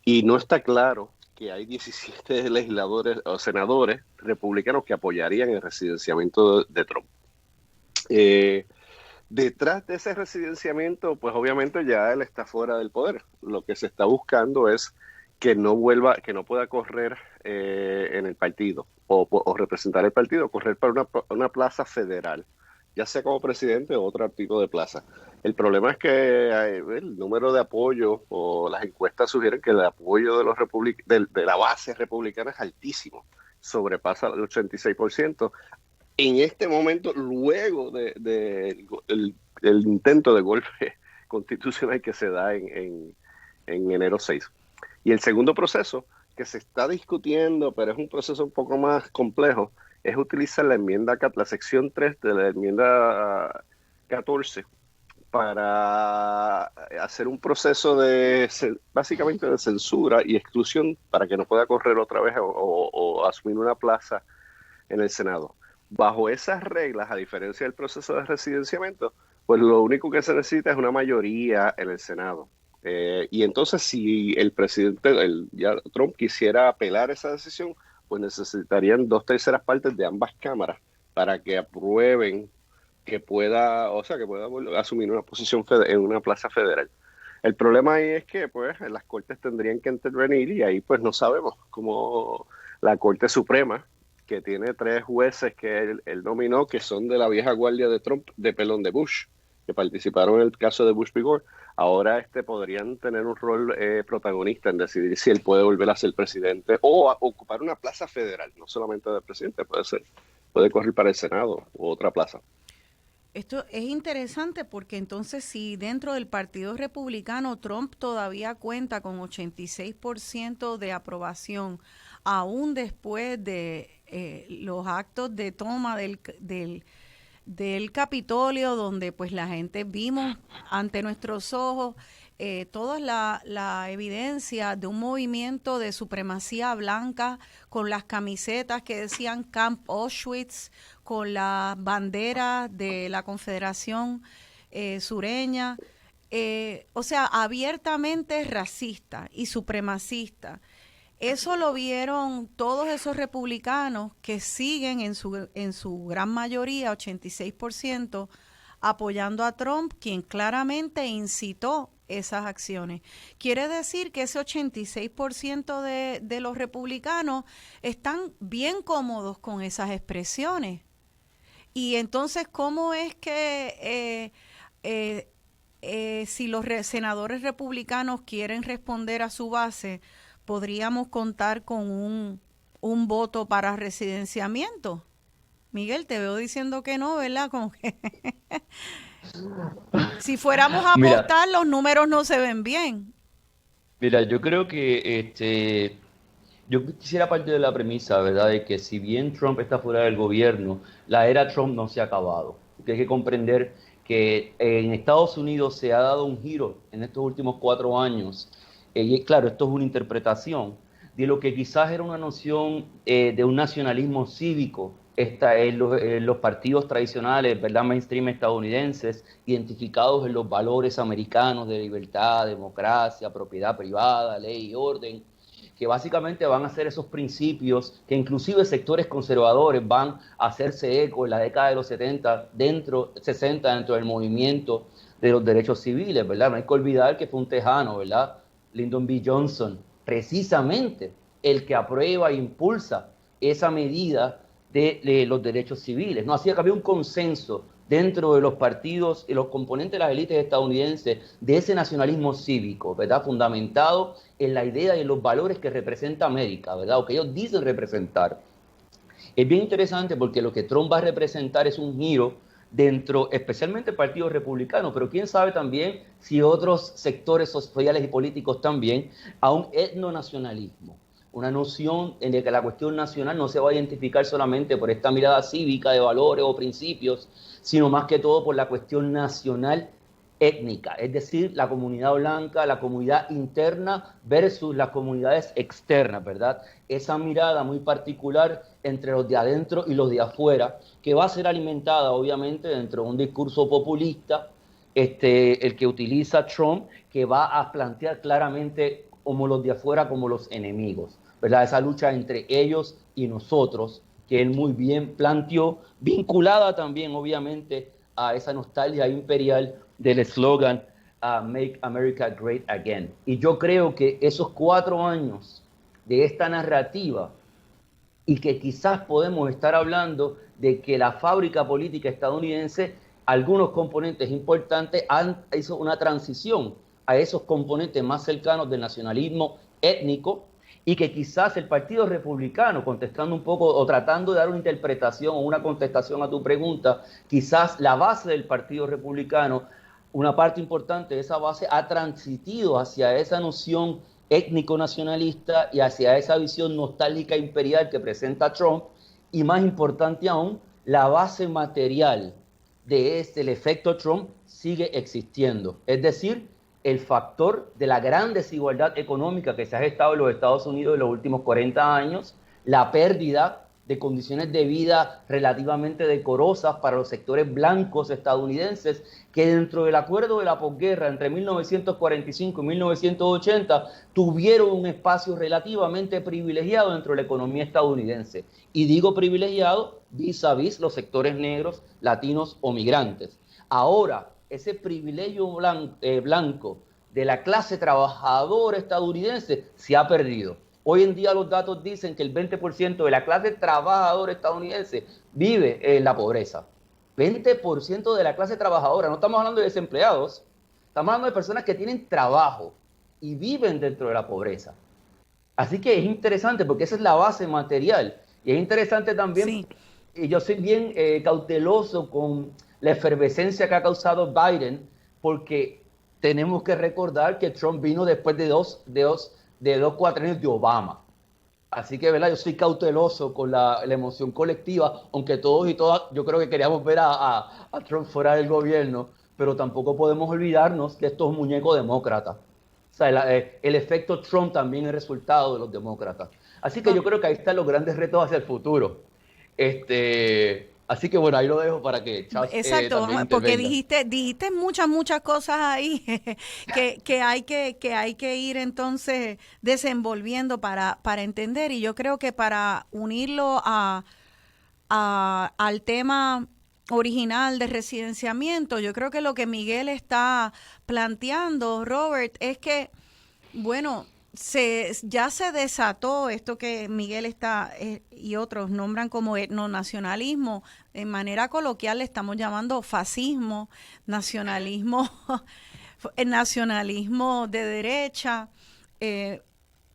Y no está claro que hay 17 legisladores o senadores republicanos que apoyarían el residenciamiento de Trump. Detrás de ese residenciamiento, pues obviamente ya él está fuera del poder. Lo que se está buscando es que no pueda correr en el partido o representar el partido, correr para una plaza federal, ya sea como presidente o otro tipo de plaza. El problema es que el número de apoyo o las encuestas sugieren que el apoyo de la base republicana es altísimo, sobrepasa el 86%, en este momento, luego el intento de golpe constitucional que se da en enero 6. Y el segundo proceso que se está discutiendo, pero es un proceso un poco más complejo, es utilizar la sección 3 de la enmienda 14 para hacer un proceso básicamente de censura y exclusión para que no pueda correr otra vez o asumir una plaza en el Senado. Bajo esas reglas, a diferencia del proceso de residenciamiento, pues lo único que se necesita es una mayoría en el Senado. Y entonces si el presidente Trump quisiera apelar esa decisión, pues necesitarían 2/3 partes de ambas cámaras para que aprueben que pueda asumir una posición en una plaza federal. El problema ahí es que pues las cortes tendrían que intervenir y ahí pues no sabemos cómo la Corte Suprema, que tiene 3 jueces que él nominó, que son de la vieja guardia de Trump, de Bush, que participaron en el caso de Bush v. Gore, ahora podrían tener un rol protagonista en decidir si él puede volver a ser presidente o ocupar una plaza federal, no solamente de presidente, puede correr para el Senado u otra plaza. Esto es interesante porque entonces si dentro del Partido Republicano Trump todavía cuenta con 86% de aprobación, aún después de los actos de toma del Capitolio, donde pues la gente vimos ante nuestros ojos toda la evidencia de un movimiento de supremacía blanca con las camisetas que decían Camp Auschwitz, con la bandera de la Confederación Sureña, o sea, abiertamente racista y supremacista. Eso lo vieron todos esos republicanos que siguen en su gran mayoría, 86%, apoyando a Trump, quien claramente incitó esas acciones. Quiere decir que ese 86% de los republicanos están bien cómodos con esas expresiones. Y entonces, ¿cómo es que si los senadores republicanos quieren responder a su base, podríamos contar con un voto para residenciamiento? Miguel, te veo diciendo que no, ¿verdad? Como que si fuéramos a apostar, los números no se ven bien. Mira, yo creo que yo quisiera partir de la premisa, ¿verdad?, de que si bien Trump está fuera del gobierno, la era Trump no se ha acabado. Porque hay que comprender que en Estados Unidos se ha dado un giro en estos últimos 4 años. Y claro, esto es una interpretación de lo que quizás era una noción de un nacionalismo cívico en los partidos tradicionales, ¿verdad?, mainstream estadounidenses, identificados en los valores americanos de libertad, democracia, propiedad privada, ley y orden, que básicamente van a ser esos principios que inclusive sectores conservadores van a hacerse eco en la década de los 60 dentro del movimiento de los derechos civiles, ¿verdad? No hay que olvidar que fue un tejano, ¿verdad?, Lyndon B. Johnson, precisamente el que aprueba e impulsa esa medida de los derechos civiles, ¿no? Así que había un consenso dentro de los partidos y los componentes de las élites estadounidenses de ese nacionalismo cívico, ¿verdad?, fundamentado en la idea y en los valores que representa América, ¿verdad?, o que ellos dicen representar. Es bien interesante porque lo que Trump va a representar es un giro dentro, especialmente el Partido Republicano, pero quién sabe también si otros sectores sociales y políticos también, a un etnonacionalismo. Una noción en la que la cuestión nacional no se va a identificar solamente por esta mirada cívica de valores o principios, sino más que todo por la cuestión nacional étnica, es decir, la comunidad blanca, la comunidad interna versus las comunidades externas, ¿verdad? Esa mirada muy particular entre los de adentro y los de afuera, que va a ser alimentada obviamente dentro de un discurso populista, el que utiliza Trump, que va a plantear claramente como los de afuera como los enemigos, ¿verdad? Esa lucha entre ellos y nosotros, que él muy bien planteó, vinculada también obviamente a esa nostalgia imperial del eslogan Make America Great Again. Y yo creo que esos 4 años de esta narrativa, y que quizás podemos estar hablando de que la fábrica política estadounidense, algunos componentes importantes hizo una transición a esos componentes más cercanos del nacionalismo étnico y que quizás el Partido Republicano, contestando un poco o tratando de dar una interpretación o una contestación a tu pregunta, quizás la base del Partido Republicano, una parte importante de esa base ha transitido hacia esa noción étnico-nacionalista y hacia esa visión nostálgica imperial que presenta Trump, y más importante aún, la base material el efecto Trump sigue existiendo. Es decir, el factor de la gran desigualdad económica que se ha gestado en los Estados Unidos en los últimos 40 años, la pérdida de condiciones de vida relativamente decorosas para los sectores blancos estadounidenses, que dentro del acuerdo de la posguerra entre 1945 y 1980 tuvieron un espacio relativamente privilegiado dentro de la economía estadounidense. Y digo privilegiado vis a vis los sectores negros, latinos o migrantes. Ahora, ese privilegio blanco de la clase trabajadora estadounidense se ha perdido. Hoy en día los datos dicen que el 20% de la clase trabajadora estadounidense vive en la pobreza. 20% de la clase trabajadora, no estamos hablando de desempleados, estamos hablando de personas que tienen trabajo y viven dentro de la pobreza. Así que es interesante porque esa es la base material. Y es interesante también, sí. Y yo soy bien cauteloso con la efervescencia que ha causado Biden, porque tenemos que recordar que Trump vino después de dos cuatrenios de Obama. Así que, ¿verdad? Yo soy cauteloso con la emoción colectiva, aunque todos y todas yo creo que queríamos ver a Trump fuera del gobierno, pero tampoco podemos olvidarnos que esto es un muñeco demócrata. O sea, el efecto Trump también es resultado de los demócratas. Así que yo creo que ahí están los grandes retos hacia el futuro. Así que bueno, ahí lo dejo para que Charles exacto, porque dijiste muchas cosas ahí que hay que ir entonces desenvolviendo para entender, y yo creo que para unirlo al tema original de residenciamiento, yo creo que lo que Miguel está planteando, Robert, es que, bueno, ya se desató esto que Miguel y otros nombran como etnonacionalismo. En manera coloquial le estamos llamando fascismo, nacionalismo de derecha,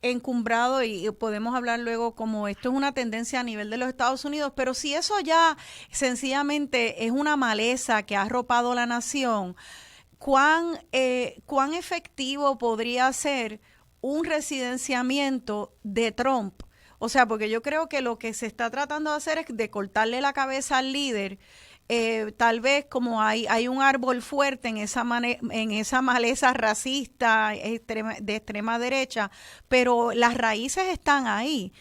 encumbrado, y podemos hablar luego como esto es una tendencia a nivel de los Estados Unidos, pero si eso ya sencillamente es una maleza que ha arropado la nación, ¿cuán efectivo podría ser un residenciamiento de Trump? O sea, porque yo creo que lo que se está tratando de hacer es de cortarle la cabeza al líder. Tal vez como hay un árbol fuerte en esa maleza racista de extrema derecha, pero las raíces están ahí.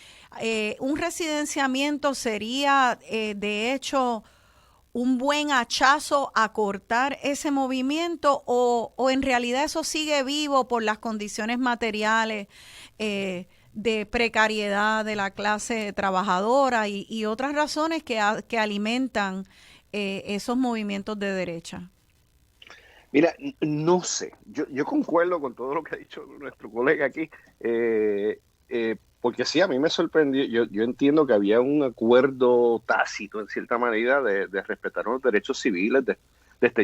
Un residenciamiento sería, de hecho, un buen hachazo a cortar ese movimiento, o en realidad eso sigue vivo por las condiciones materiales de precariedad de la clase trabajadora y otras razones que alimentan esos movimientos de derecha. Mira, no sé, yo concuerdo con todo lo que ha dicho nuestro colega aquí, porque sí, a mí me sorprendió. Yo entiendo que había un acuerdo tácito, en cierta manera, de respetar los derechos civiles de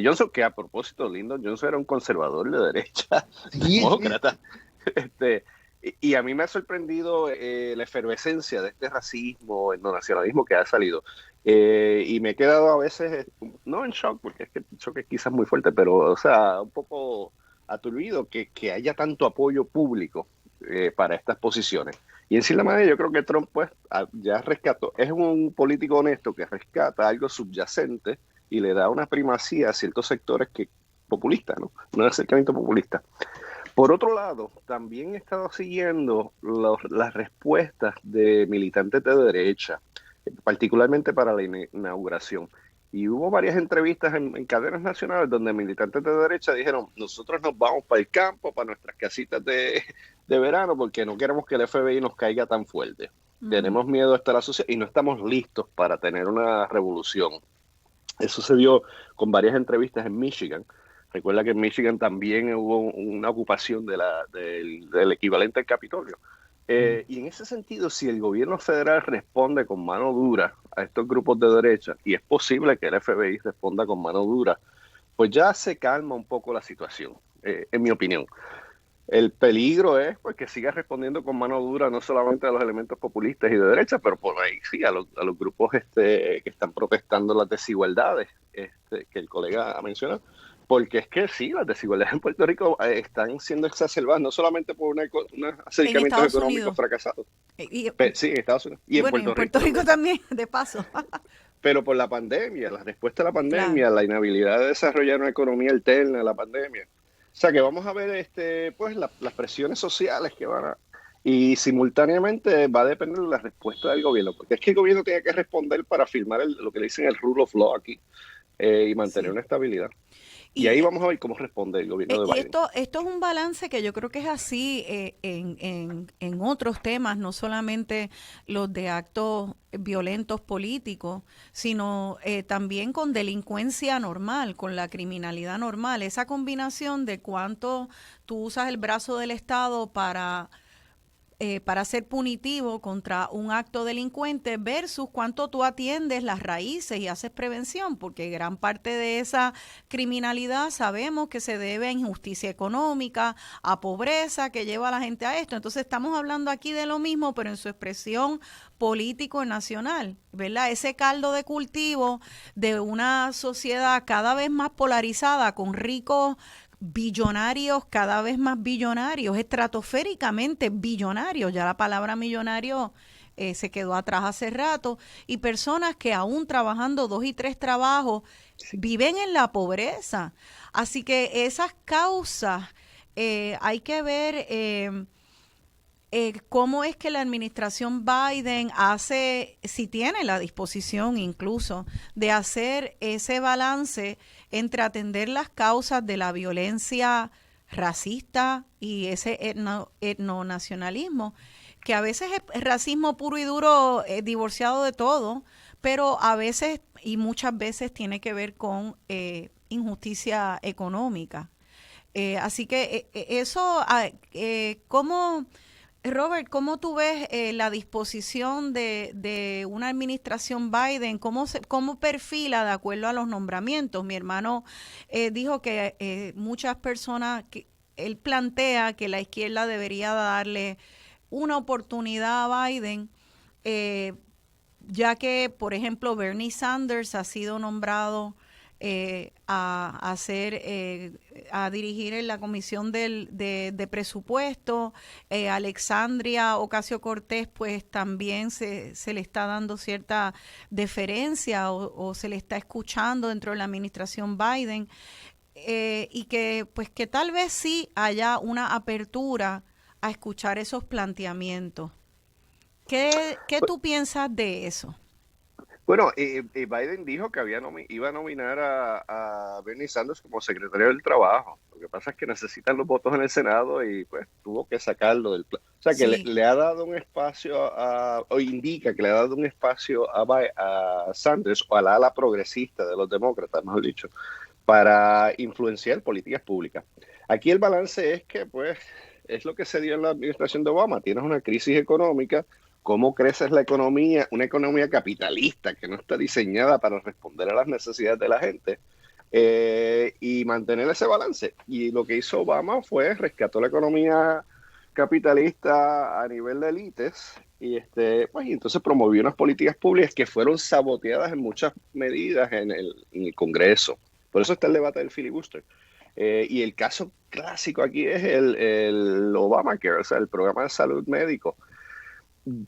Johnson, que a propósito, Lyndon Johnson era un conservador de derecha, demócrata. Y a mí me ha sorprendido la efervescencia de este racismo, etnonacionalismo que ha salido. Y me he quedado a veces, no en shock, porque es que el shock es quizás muy fuerte, pero, o sea, un poco aturdido que haya tanto apoyo público para estas posiciones. Y en cierta manera yo creo que Trump pues ya rescató, es un político honesto que rescata algo subyacente y le da una primacía a ciertos sectores populistas, ¿no? Un acercamiento populista. Por otro lado, también he estado siguiendo las respuestas de militantes de derecha, particularmente para la inauguración. Y hubo varias entrevistas en cadenas nacionales donde militantes de derecha dijeron: nosotros nos vamos para el campo, para nuestras casitas de verano, porque no queremos que el FBI nos caiga tan fuerte. Tenemos miedo a estar asociados y no estamos listos para tener una revolución. Eso se vio con varias entrevistas en Michigan. Recuerda que en Michigan también hubo una ocupación del equivalente al Capitolio. Y en ese sentido, si el gobierno federal responde con mano dura a estos grupos de derecha, y es posible que el FBI responda con mano dura, pues ya se calma un poco la situación, en mi opinión. El peligro es pues que siga respondiendo con mano dura no solamente a los elementos populistas y de derecha, pero por ahí sí a los grupos que están protestando las desigualdades que el colega ha mencionado. Porque es que sí, las desigualdades en Puerto Rico están siendo exacerbadas no solamente por unos En acercamientos Estados económicos Unidos. fracasados, Y, sí, en Estados Unidos y en bueno, y en Puerto Puerto Rico Rico también, de paso. pero por la pandemia, la respuesta a la Claro. pandemia, la inhabilidad de desarrollar una economía alterna a la pandemia. O sea que vamos a ver pues las presiones sociales que van a... Y simultáneamente va a depender de la respuesta del gobierno, porque es que el gobierno tiene que responder para firmar lo que le dicen el rule of law aquí y mantener Sí. una estabilidad. Y Y ahí vamos a ver cómo responde el gobierno de Y Biden. esto es un balance que yo creo que es así en otros temas, no solamente los de actos violentos políticos, sino también con delincuencia normal, con la criminalidad normal. Esa combinación de cuánto tú usas el brazo del Estado para ser punitivo contra un acto delincuente versus cuánto tú atiendes las raíces y haces prevención, porque gran parte de esa criminalidad sabemos que se debe a injusticia económica, a pobreza que lleva a la gente a esto. Entonces estamos hablando aquí de lo mismo, pero en su expresión político nacional, ¿verdad? Ese caldo de cultivo de una sociedad cada vez más polarizada con ricos billonarios, cada vez más billonarios, estratosféricamente billonarios, ya la palabra millonario se quedó atrás hace rato, y personas que aún trabajando 2 y 3 trabajos viven en la pobreza. Así que esas causas hay que ver cómo es que la administración Biden hace, si tiene la disposición incluso, de hacer ese balance entre atender las causas de la violencia racista y ese etnonacionalismo, que a veces es racismo puro y duro, divorciado de todo, pero a veces y muchas veces tiene que ver con injusticia económica. Así que eso, ¿cómo... Robert, ¿cómo tú ves la disposición de una administración Biden? ¿Cómo perfila de acuerdo a los nombramientos? Mi hermano dijo que muchas personas, él plantea que la izquierda debería darle una oportunidad a Biden, ya que, por ejemplo, Bernie Sanders ha sido nombrado a dirigir en la comisión de presupuesto. Alexandria Ocasio-Cortez pues también se le está dando cierta deferencia o se le está escuchando dentro de la administración Biden, y que pues que tal vez sí haya una apertura a escuchar esos planteamientos. ¿Qué tú piensas de eso? Bueno, Biden dijo que iba a nominar a Bernie Sanders como secretario del Trabajo. Lo que pasa es que necesitan los votos en el Senado y pues tuvo que sacarlo del plan. O sea que Sí. le ha dado un espacio o indica que le ha dado un espacio a Sanders o a la ala progresista de los demócratas, mejor dicho, para influenciar políticas públicas. Aquí el balance es que pues es lo que se dio en la administración de Obama. Tienes una crisis económica. ¿Cómo crece la economía? Una economía capitalista que no está diseñada para responder a las necesidades de la gente y mantener ese balance. Y lo que hizo Obama fue rescató la economía capitalista a nivel de élites y entonces promovió unas políticas públicas que fueron saboteadas en muchas medidas en el Congreso. Por eso está el debate del filibuster. Y el caso clásico aquí es el Obamacare, o sea, el programa de salud médico.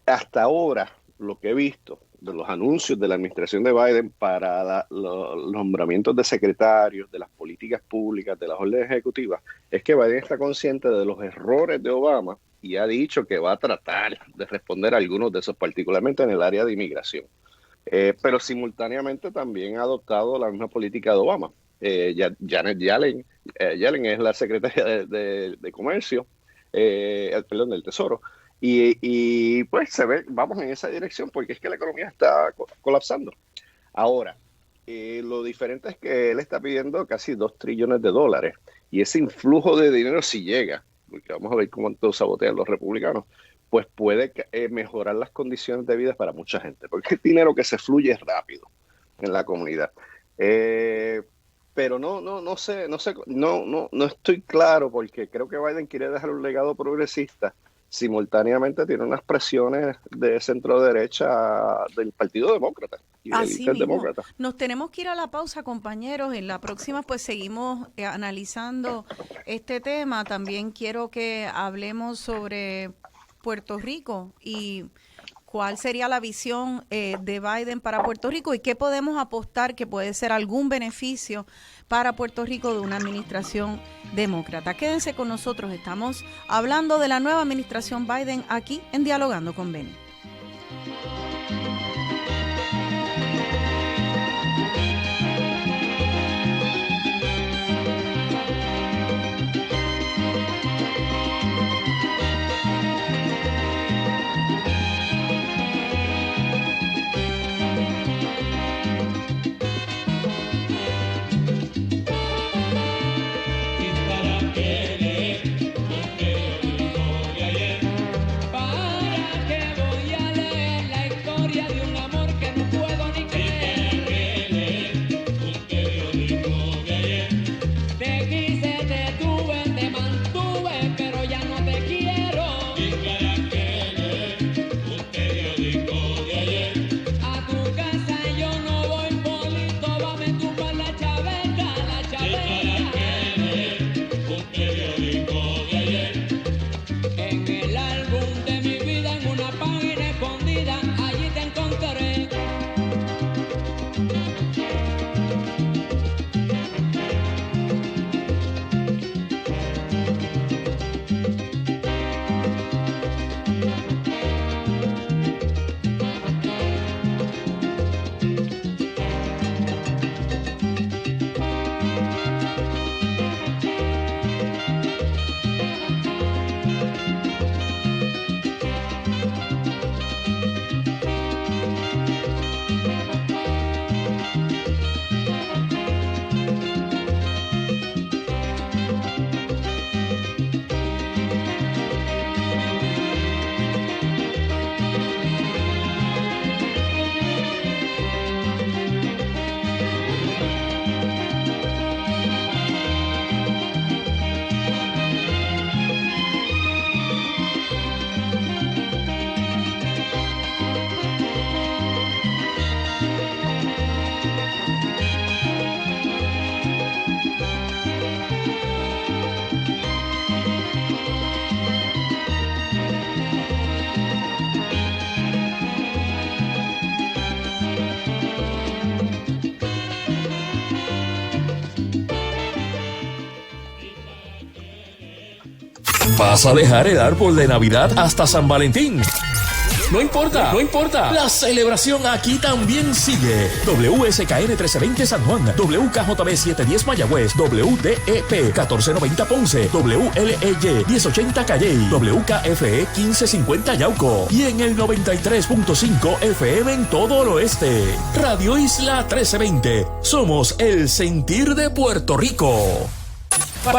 Hasta ahora, lo que he visto de los anuncios de la administración de Biden para los nombramientos de secretarios, de las políticas públicas, de las órdenes ejecutivas, es que Biden está consciente de los errores de Obama y ha dicho que va a tratar de responder a algunos de esos, particularmente en el área de inmigración. Pero simultáneamente también ha adoptado la misma política de Obama. Janet Yellen, Yellen es la secretaria de Comercio, perdón, del Tesoro. Y pues vamos en esa dirección porque es que la economía está colapsando. Ahora, lo diferente es que él está pidiendo casi $2 trillones y ese influjo de dinero si llega, porque vamos a ver cómo todos sabotean los republicanos, pues puede mejorar las condiciones de vida para mucha gente, porque es dinero que se fluye rápido en la comunidad. pero no sé, no estoy claro, porque creo que Biden quiere dejar un legado progresista. Simultáneamente tiene unas presiones de centro derecha del Partido Demócrata y de Así élites mismo. demócratas. Nos tenemos que ir a la pausa, compañeros. En la próxima pues seguimos analizando este tema. También quiero que hablemos sobre Puerto Rico y cuál sería la visión de Biden para Puerto Rico y qué podemos apostar que puede ser algún beneficio para Puerto Rico de una administración demócrata. Quédense con nosotros, estamos hablando de la nueva administración Biden aquí en Dialogando con Beni. ¿Vas a dejar el árbol de Navidad hasta San Valentín? No importa, no importa. La celebración aquí también sigue. WSKN 1320 San Juan, WKJB 710 Mayagüez, WDEP 1490 Ponce, WLEY 1080 Calley, WKFE 1550 Yauco y en el 93.5 FM en todo el oeste. Radio Isla 1320. Somos el sentir de Puerto Rico.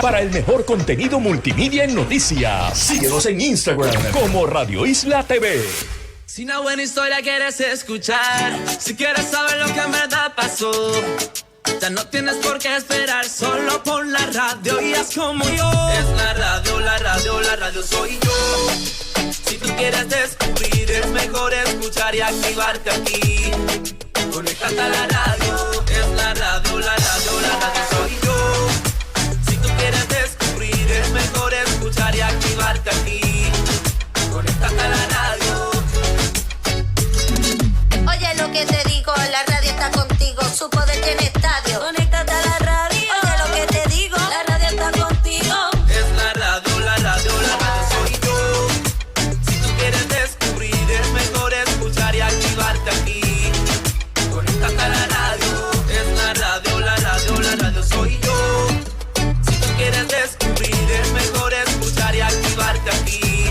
Para el mejor contenido multimedia en noticias, síguenos en Instagram como Radio Isla TV. Si una buena historia quieres escuchar, si quieres saber lo que en verdad pasó, ya no tienes por qué esperar, solo pon la radio y haz como yo. Es la radio, la radio, la radio soy yo. Si tú quieres descubrir, es mejor escuchar y activarte aquí. Conéctate a la radio, es la radio, la radio, la radio soy yo. Quieres descubrir, es mejor escuchar y activarte aquí. Conéctate a la radio. Oye lo que te digo, la radio está contigo, su poder tiene estadio. Conéctate a la radio. Oye lo que te digo, la radio está contigo. Es la radio, la radio, la radio soy yo. Si tú quieres descubrir, es mejor escuchar y activarte aquí. Conéctate a la radio. Es la radio, la radio, la radio soy yo. Quieres descubrir, es mejor escuchar y activarte aquí.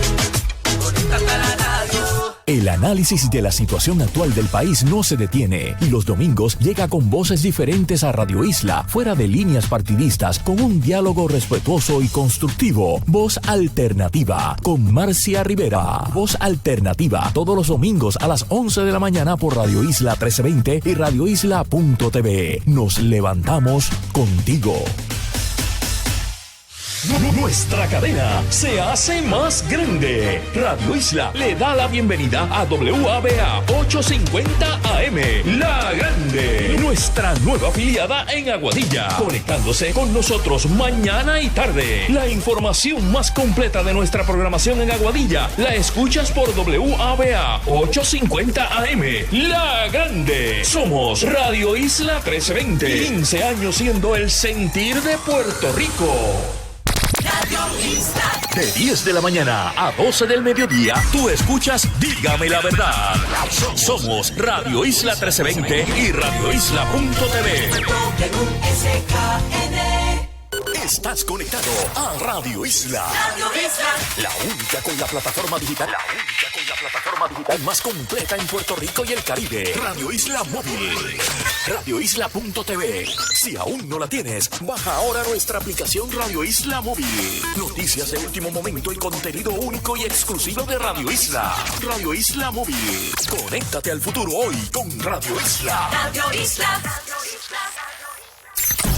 Conéctate a la radio. El análisis de la situación actual del país no se detiene y los domingos llega con voces diferentes a Radio Isla, fuera de líneas partidistas, con un diálogo respetuoso y constructivo. Voz Alternativa con Marcia Rivera. Voz Alternativa todos los domingos a las 11 de la mañana por Radio Isla 1320 y radioisla.tv. Nos levantamos contigo. Nuestra cadena se hace más grande. Radio Isla le da la bienvenida a WABA 850 AM, La Grande, nuestra nueva afiliada en Aguadilla, conectándose con nosotros mañana y tarde. La información más completa de nuestra programación en Aguadilla la escuchas por WABA 850 AM, La Grande. Somos Radio Isla 1320, 15 años siendo el sentir de Puerto Rico. Radio Isla. De 10 de la mañana a 12 del mediodía, tú escuchas Dígame la Verdad. Somos Radio Isla 1320 y radioisla.tv. Estás conectado a Radio Isla. Radio Isla. La única con la plataforma digital. Más completa en Puerto Rico y el Caribe. Radio Isla Móvil. Radioisla.tv. Si aún no la tienes, baja ahora nuestra aplicación Radio Isla Móvil. Noticias de último momento y contenido único y exclusivo de Radio Isla. Radio Isla Móvil. Conéctate al futuro hoy con Radio Isla. Radio Isla.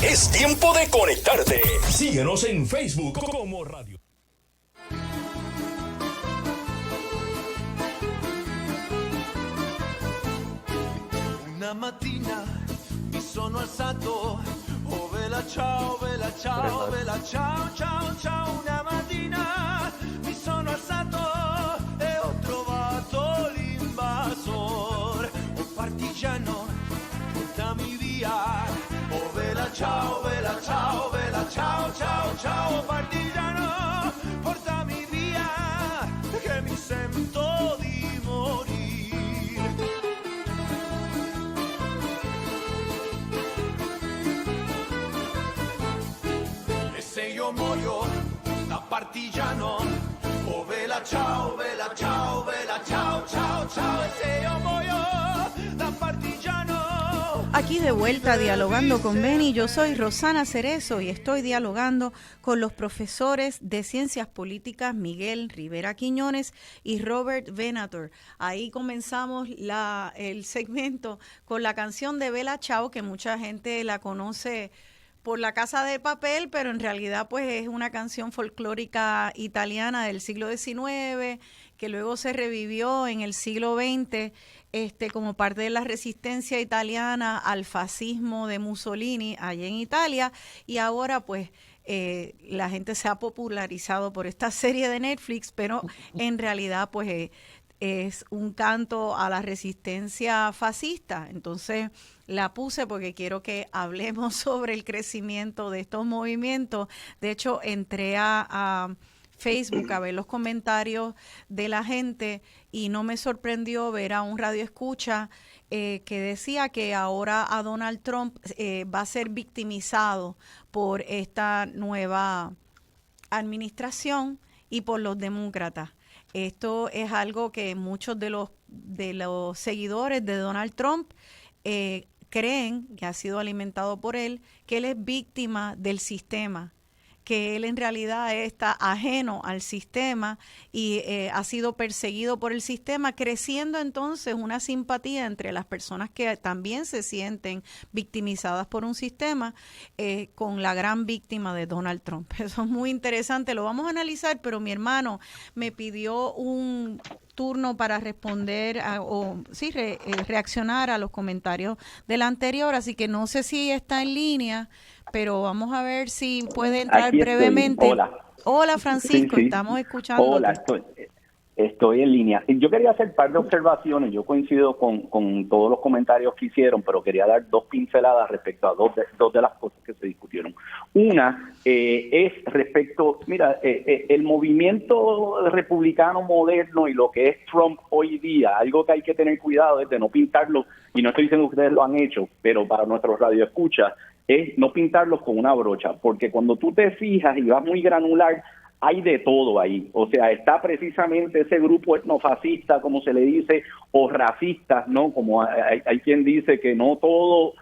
Es tiempo de conectarte. Síguenos en Facebook como Radio. Una mattina mi sono alzato, oh vela ciao, vela ciao, vela ciao, ciao, ciao. Una mattina mi sono alzato e ho trovato l'invasor, oh partigiano, portami via, oh vela ciao, vela ciao, vela ciao, ciao, ciao, partigiano, portami via, che mi sento di morire. Se io muoio da partigiano, oh vela ciao, vela ciao, vela ciao, ciao, ciao. E se io muoio da partigiano. Aquí de vuelta dialogando con Benny, yo soy Rosana Cerezo y estoy dialogando con los profesores de Ciencias Políticas Miguel Rivera Quiñones y Robert Venator. Ahí comenzamos el segmento con la canción de Bella Ciao, que mucha gente la conoce por La Casa de Papel, pero en realidad pues es una canción folclórica italiana del siglo XIX que luego se revivió en el siglo XX como parte de la resistencia italiana al fascismo de Mussolini allá en Italia, y ahora pues la gente se ha popularizado por esta serie de Netflix, pero en realidad pues es un canto a la resistencia fascista. Entonces la puse porque quiero que hablemos sobre el crecimiento de estos movimientos. De hecho, entré a Facebook a ver los comentarios de la gente y no me sorprendió ver a un radioescucha que decía que ahora a Donald Trump va a ser victimizado por esta nueva administración y por los demócratas. Esto es algo que muchos de los seguidores de Donald Trump creen, que ha sido alimentado por él, que él es víctima del sistema, que él en realidad está ajeno al sistema y ha sido perseguido por el sistema, creciendo entonces una simpatía entre las personas que también se sienten victimizadas por un sistema con la gran víctima de Donald Trump. Eso es muy interesante, lo vamos a analizar, pero mi hermano me pidió un turno para responder reaccionar a los comentarios del anterior, así que no sé si está en línea, pero vamos a ver si puede entrar Aquí brevemente. Hola. Hola, Francisco, Sí. estamos escuchando. Hola, estoy en línea. Yo quería hacer un par de observaciones. Yo coincido con todos los comentarios que hicieron, pero quería dar dos pinceladas respecto a dos de las cosas que se discutieron. Una es respecto, el movimiento republicano moderno y lo que es Trump hoy día, algo que hay que tener cuidado es de no pintarlo, y no estoy diciendo que ustedes lo han hecho, pero para nuestros radioescuchas, es no pintarlos con una brocha, porque cuando tú te fijas y vas muy granular, hay de todo ahí. O sea, está precisamente ese grupo etnofascista, como se le dice, o racistas, ¿no? Como hay quien dice que no todo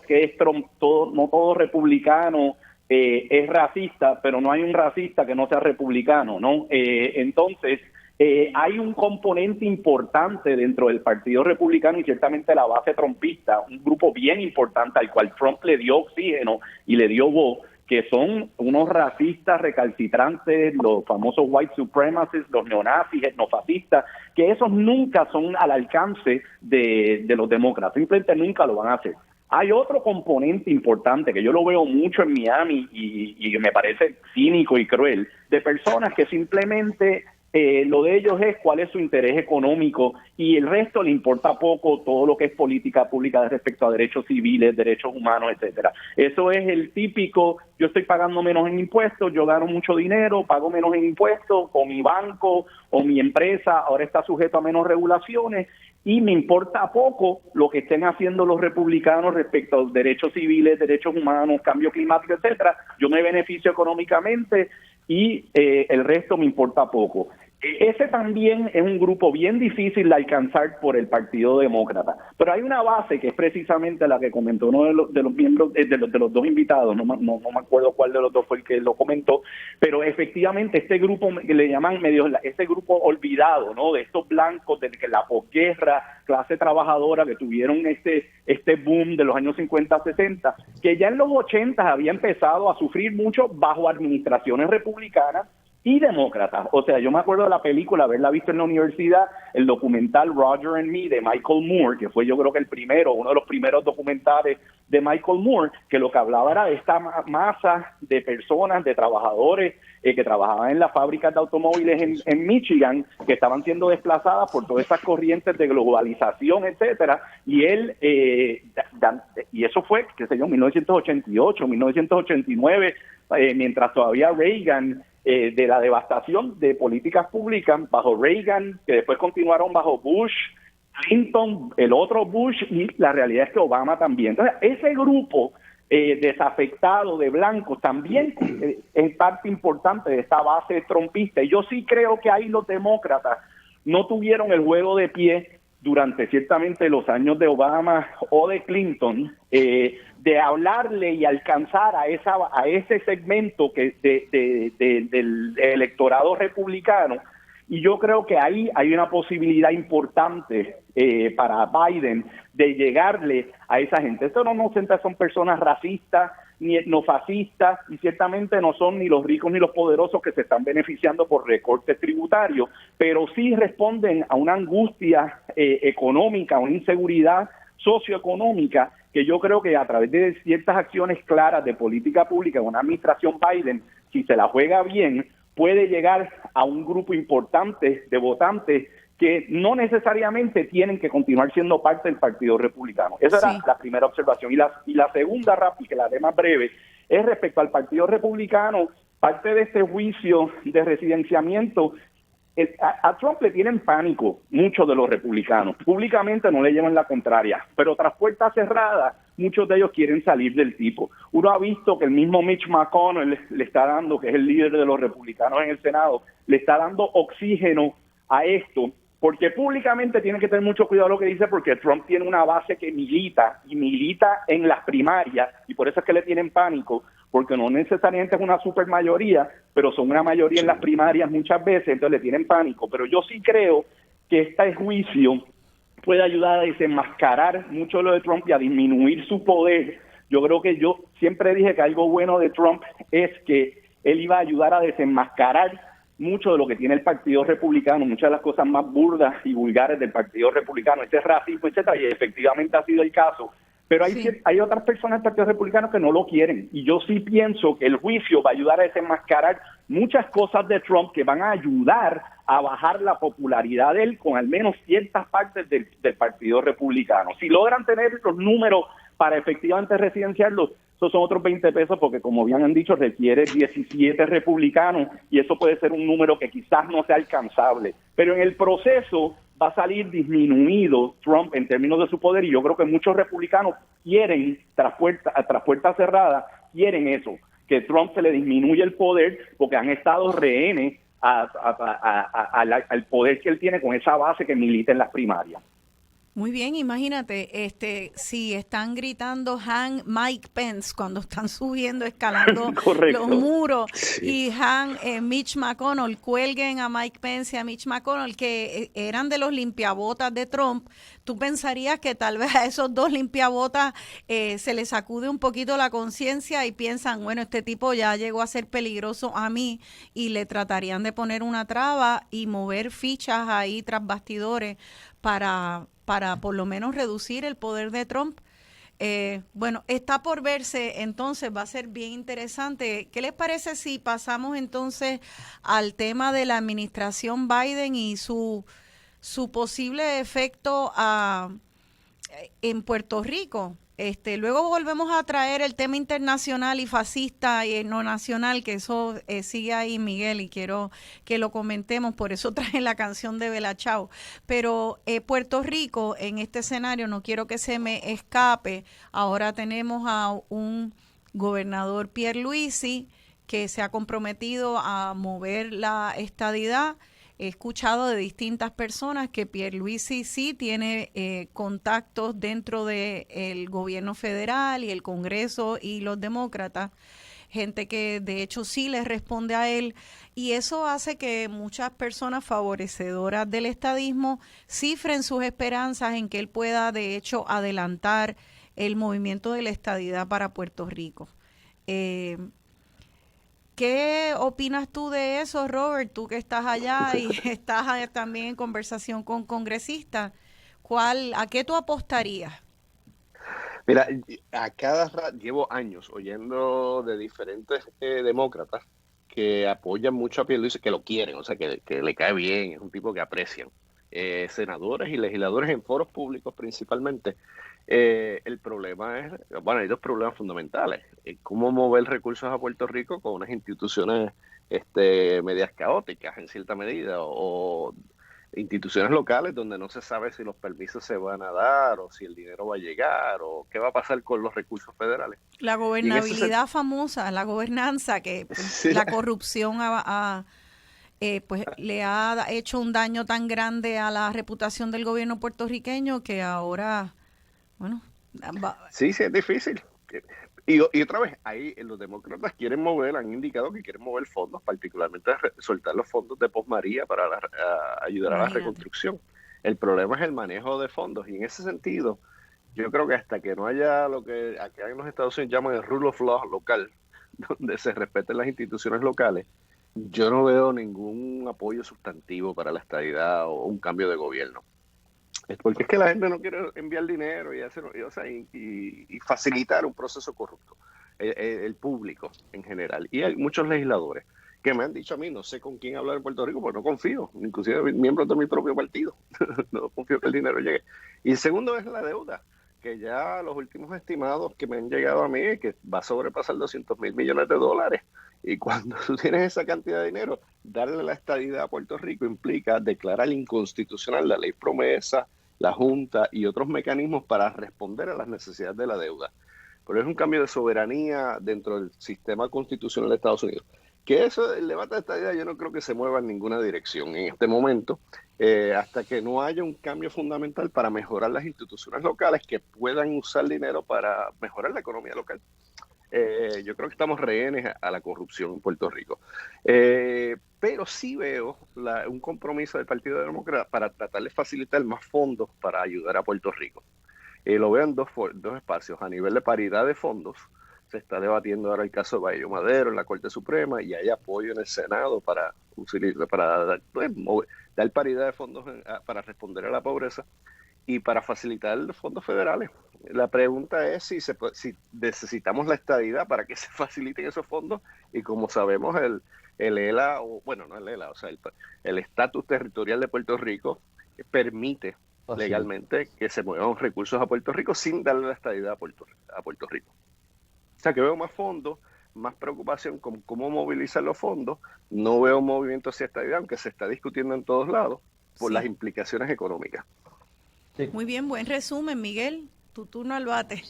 que es Trump, no todo republicano es racista, pero no hay un racista que no sea republicano, ¿no? Entonces, hay un componente importante dentro del Partido Republicano y ciertamente la base trumpista, un grupo bien importante al cual Trump le dio oxígeno y le dio voz, que son unos racistas recalcitrantes, los famosos white supremacists, los neonazis, etnofascistas, que esos nunca son al alcance de los demócratas, simplemente nunca lo van a hacer. Hay otro componente importante que yo lo veo mucho en Miami y me parece cínico y cruel, de personas que simplemente lo de ellos es cuál es su interés económico y el resto le importa poco todo lo que es política pública respecto a derechos civiles, derechos humanos, etcétera. Eso es el típico, yo estoy pagando menos en impuestos, yo gano mucho dinero, pago menos en impuestos, o mi banco o mi empresa ahora está sujeto a menos regulaciones y me importa poco lo que estén haciendo los republicanos respecto a los derechos civiles, derechos humanos, cambio climático, etcétera. Yo me beneficio económicamente y el resto me importa poco. Ese también es un grupo bien difícil de alcanzar por el Partido Demócrata, pero hay una base que es precisamente la que comentó uno de los miembros, de los dos invitados, no me acuerdo cuál de los dos fue el que lo comentó, pero efectivamente este grupo que le llaman ese grupo olvidado, ¿no? De estos blancos de que la posguerra, clase trabajadora que tuvieron este boom de los años 50, 60, que ya en los 80 había empezado a sufrir mucho bajo administraciones republicanas y demócratas. O sea, yo me acuerdo de la película, haberla visto en la universidad, el documental Roger and Me de Michael Moore, que fue yo creo que uno de los primeros documentales de Michael Moore, que lo que hablaba era de esta masa de personas, de trabajadores que trabajaban en las fábricas de automóviles en Michigan, que estaban siendo desplazadas por todas esas corrientes de globalización, etcétera, y él, y eso fue, qué sé yo, 1988, 1989, mientras todavía Reagan, de la devastación de políticas públicas bajo Reagan, que después continuaron bajo Bush, Clinton, el otro Bush, y la realidad es que Obama también. Entonces, ese grupo desafectado de blancos también es parte importante de esta base trumpista. Y yo sí creo que ahí los demócratas no tuvieron el juego de pie durante ciertamente los años de Obama o de Clinton, de hablarle y alcanzar a ese segmento del electorado republicano. Y yo creo que ahí hay una posibilidad importante para Biden de llegarle a esa gente. Esto no son personas racistas ni etnofascistas, y ciertamente no son ni los ricos ni los poderosos que se están beneficiando por recortes tributarios, pero sí responden a una angustia económica, una inseguridad socioeconómica, que yo creo que a través de ciertas acciones claras de política pública, una administración Biden, si se la juega bien, puede llegar a un grupo importante de votantes que no necesariamente tienen que continuar siendo parte del Partido Republicano. Esa era la primera observación. Y la segunda, rápida, que la haré más breve, es respecto al Partido Republicano. Parte de este juicio de residenciamiento, a Trump le tienen pánico muchos de los republicanos. Públicamente no le llevan la contraria, pero tras puertas cerradas, muchos de ellos quieren salir del tipo. Uno ha visto que el mismo Mitch McConnell le está dando, que es el líder de los republicanos en el Senado, le está dando oxígeno a esto, porque públicamente tiene que tener mucho cuidado lo que dice, porque Trump tiene una base que milita en las primarias, y por eso es que le tienen pánico, porque no necesariamente es una supermayoría, pero son una mayoría en las primarias muchas veces, entonces le tienen pánico. Pero yo sí creo que este juicio puede ayudar a desenmascarar mucho lo de Trump y a disminuir su poder. Yo creo que yo siempre dije que algo bueno de Trump es que él iba a ayudar a desenmascarar mucho de lo que tiene el Partido Republicano, muchas de las cosas más burdas y vulgares del Partido Republicano, ese racismo, etcétera, y efectivamente ha sido el caso. Pero hay otras personas del Partido Republicano que no lo quieren, y yo sí pienso que el juicio va a ayudar a desenmascarar muchas cosas de Trump que van a ayudar a bajar la popularidad de él con al menos ciertas partes del Partido Republicano. Si logran tener los números para efectivamente residenciarlos, esos son otros 20 pesos, porque como bien han dicho, requiere 17 republicanos, y eso puede ser un número que quizás no sea alcanzable. Pero en el proceso va a salir disminuido Trump en términos de su poder, y yo creo que muchos republicanos quieren, tras puertas cerradas, quieren eso. que Trump se le disminuye el poder porque han estado rehenes al poder que él tiene con esa base que milita en las primarias. Muy bien, imagínate, si están gritando Mike Pence cuando están subiendo, escalando los muros, sí. Y Mitch McConnell, cuelguen a Mike Pence y a Mitch McConnell, que eran de los limpiabotas de Trump, tú pensarías que tal vez a esos dos limpiabotas se les sacude un poquito la conciencia y piensan, bueno, este tipo ya llegó a ser peligroso a mí, y le tratarían de poner una traba y mover fichas ahí tras bastidores para por lo menos reducir el poder de Trump. Bueno, está por verse, entonces va a ser bien interesante. ¿Qué les parece si pasamos entonces al tema de la administración Biden y su posible efecto en Puerto Rico? Luego volvemos a traer el tema internacional y fascista y no nacional, que eso sigue ahí, Miguel, y quiero que lo comentemos, por eso traje la canción de Bella Ciao. Pero Puerto Rico, en este escenario, no quiero que se me escape, ahora tenemos a un gobernador Pierluisi que se ha comprometido a mover la estadidad. He escuchado de distintas personas que Pierluisi sí tiene contactos dentro del gobierno federal y el Congreso y los demócratas, gente que de hecho sí le responde a él, y eso hace que muchas personas favorecedoras del estadismo cifren sus esperanzas en que él pueda de hecho adelantar el movimiento de la estadidad para Puerto Rico. ¿Qué opinas tú de eso, Robert? Tú que estás allá y estás también en conversación con congresistas, ¿a qué tú apostarías? Mira, llevo años oyendo de diferentes demócratas que apoyan mucho a Pierluisi, que lo quieren, o sea, que le cae bien, es un tipo que aprecian. Senadores y legisladores en foros públicos principalmente. El problema es, bueno, hay dos problemas fundamentales. Cómo mover recursos a Puerto Rico con unas instituciones medias caóticas en cierta medida, o instituciones locales donde no se sabe si los permisos se van a dar o si el dinero va a llegar o qué va a pasar con los recursos federales. La gobernabilidad famosa, la gobernanza, que sí. La corrupción pues le ha hecho un daño tan grande a la reputación del gobierno puertorriqueño que ahora, bueno... Sí, es difícil. Y otra vez, ahí los demócratas han indicado que quieren mover fondos, particularmente soltar los fondos de Posmaría para ayudar a la reconstrucción. El problema es el manejo de fondos, y en ese sentido, yo creo que hasta que no haya lo que acá en los Estados Unidos llaman el rule of law local, donde se respeten las instituciones locales, yo no veo ningún apoyo sustantivo para la estadidad o un cambio de gobierno. Es porque es que la gente no quiere enviar dinero y facilitar un proceso corrupto, el público en general. Y hay muchos legisladores que me han dicho a mí, no sé con quién hablar en Puerto Rico, porque no confío, inclusive miembros de mi propio partido, no confío que el dinero llegue. Y el segundo es la deuda, que ya los últimos estimados que me han llegado a mí es que va a sobrepasar $200,000 millones. Y cuando tú tienes esa cantidad de dinero, darle la estadidad a Puerto Rico implica declarar inconstitucional la ley promesa, la Junta y otros mecanismos para responder a las necesidades de la deuda. Pero es un cambio de soberanía dentro del sistema constitucional de Estados Unidos. Que eso, el debate de estadidad, yo no creo que se mueva en ninguna dirección en este momento, hasta que no haya un cambio fundamental para mejorar las instituciones locales que puedan usar dinero para mejorar la economía local. Yo creo que estamos rehenes a la corrupción en Puerto Rico. Pero sí veo un compromiso del Partido Demócrata para tratar de facilitar más fondos para ayudar a Puerto Rico. Lo veo en dos espacios. A nivel de paridad de fondos, se está debatiendo ahora el caso de Bayo Madero en la Corte Suprema, y hay apoyo en el Senado para dar paridad de fondos para responder a la pobreza y para facilitar los fondos federales. La pregunta es si necesitamos la estadidad para que se faciliten esos fondos, y como sabemos el ELA, el estatus territorial de Puerto Rico permite legalmente que se muevan recursos a Puerto Rico sin darle la estadidad a Puerto Rico. O sea que veo más fondos, más preocupación con cómo movilizar los fondos. No veo un movimiento hacia estadidad, aunque se está discutiendo en todos lados por las implicaciones económicas. Sí. Muy bien, buen resumen, Miguel. Tu turno al bate.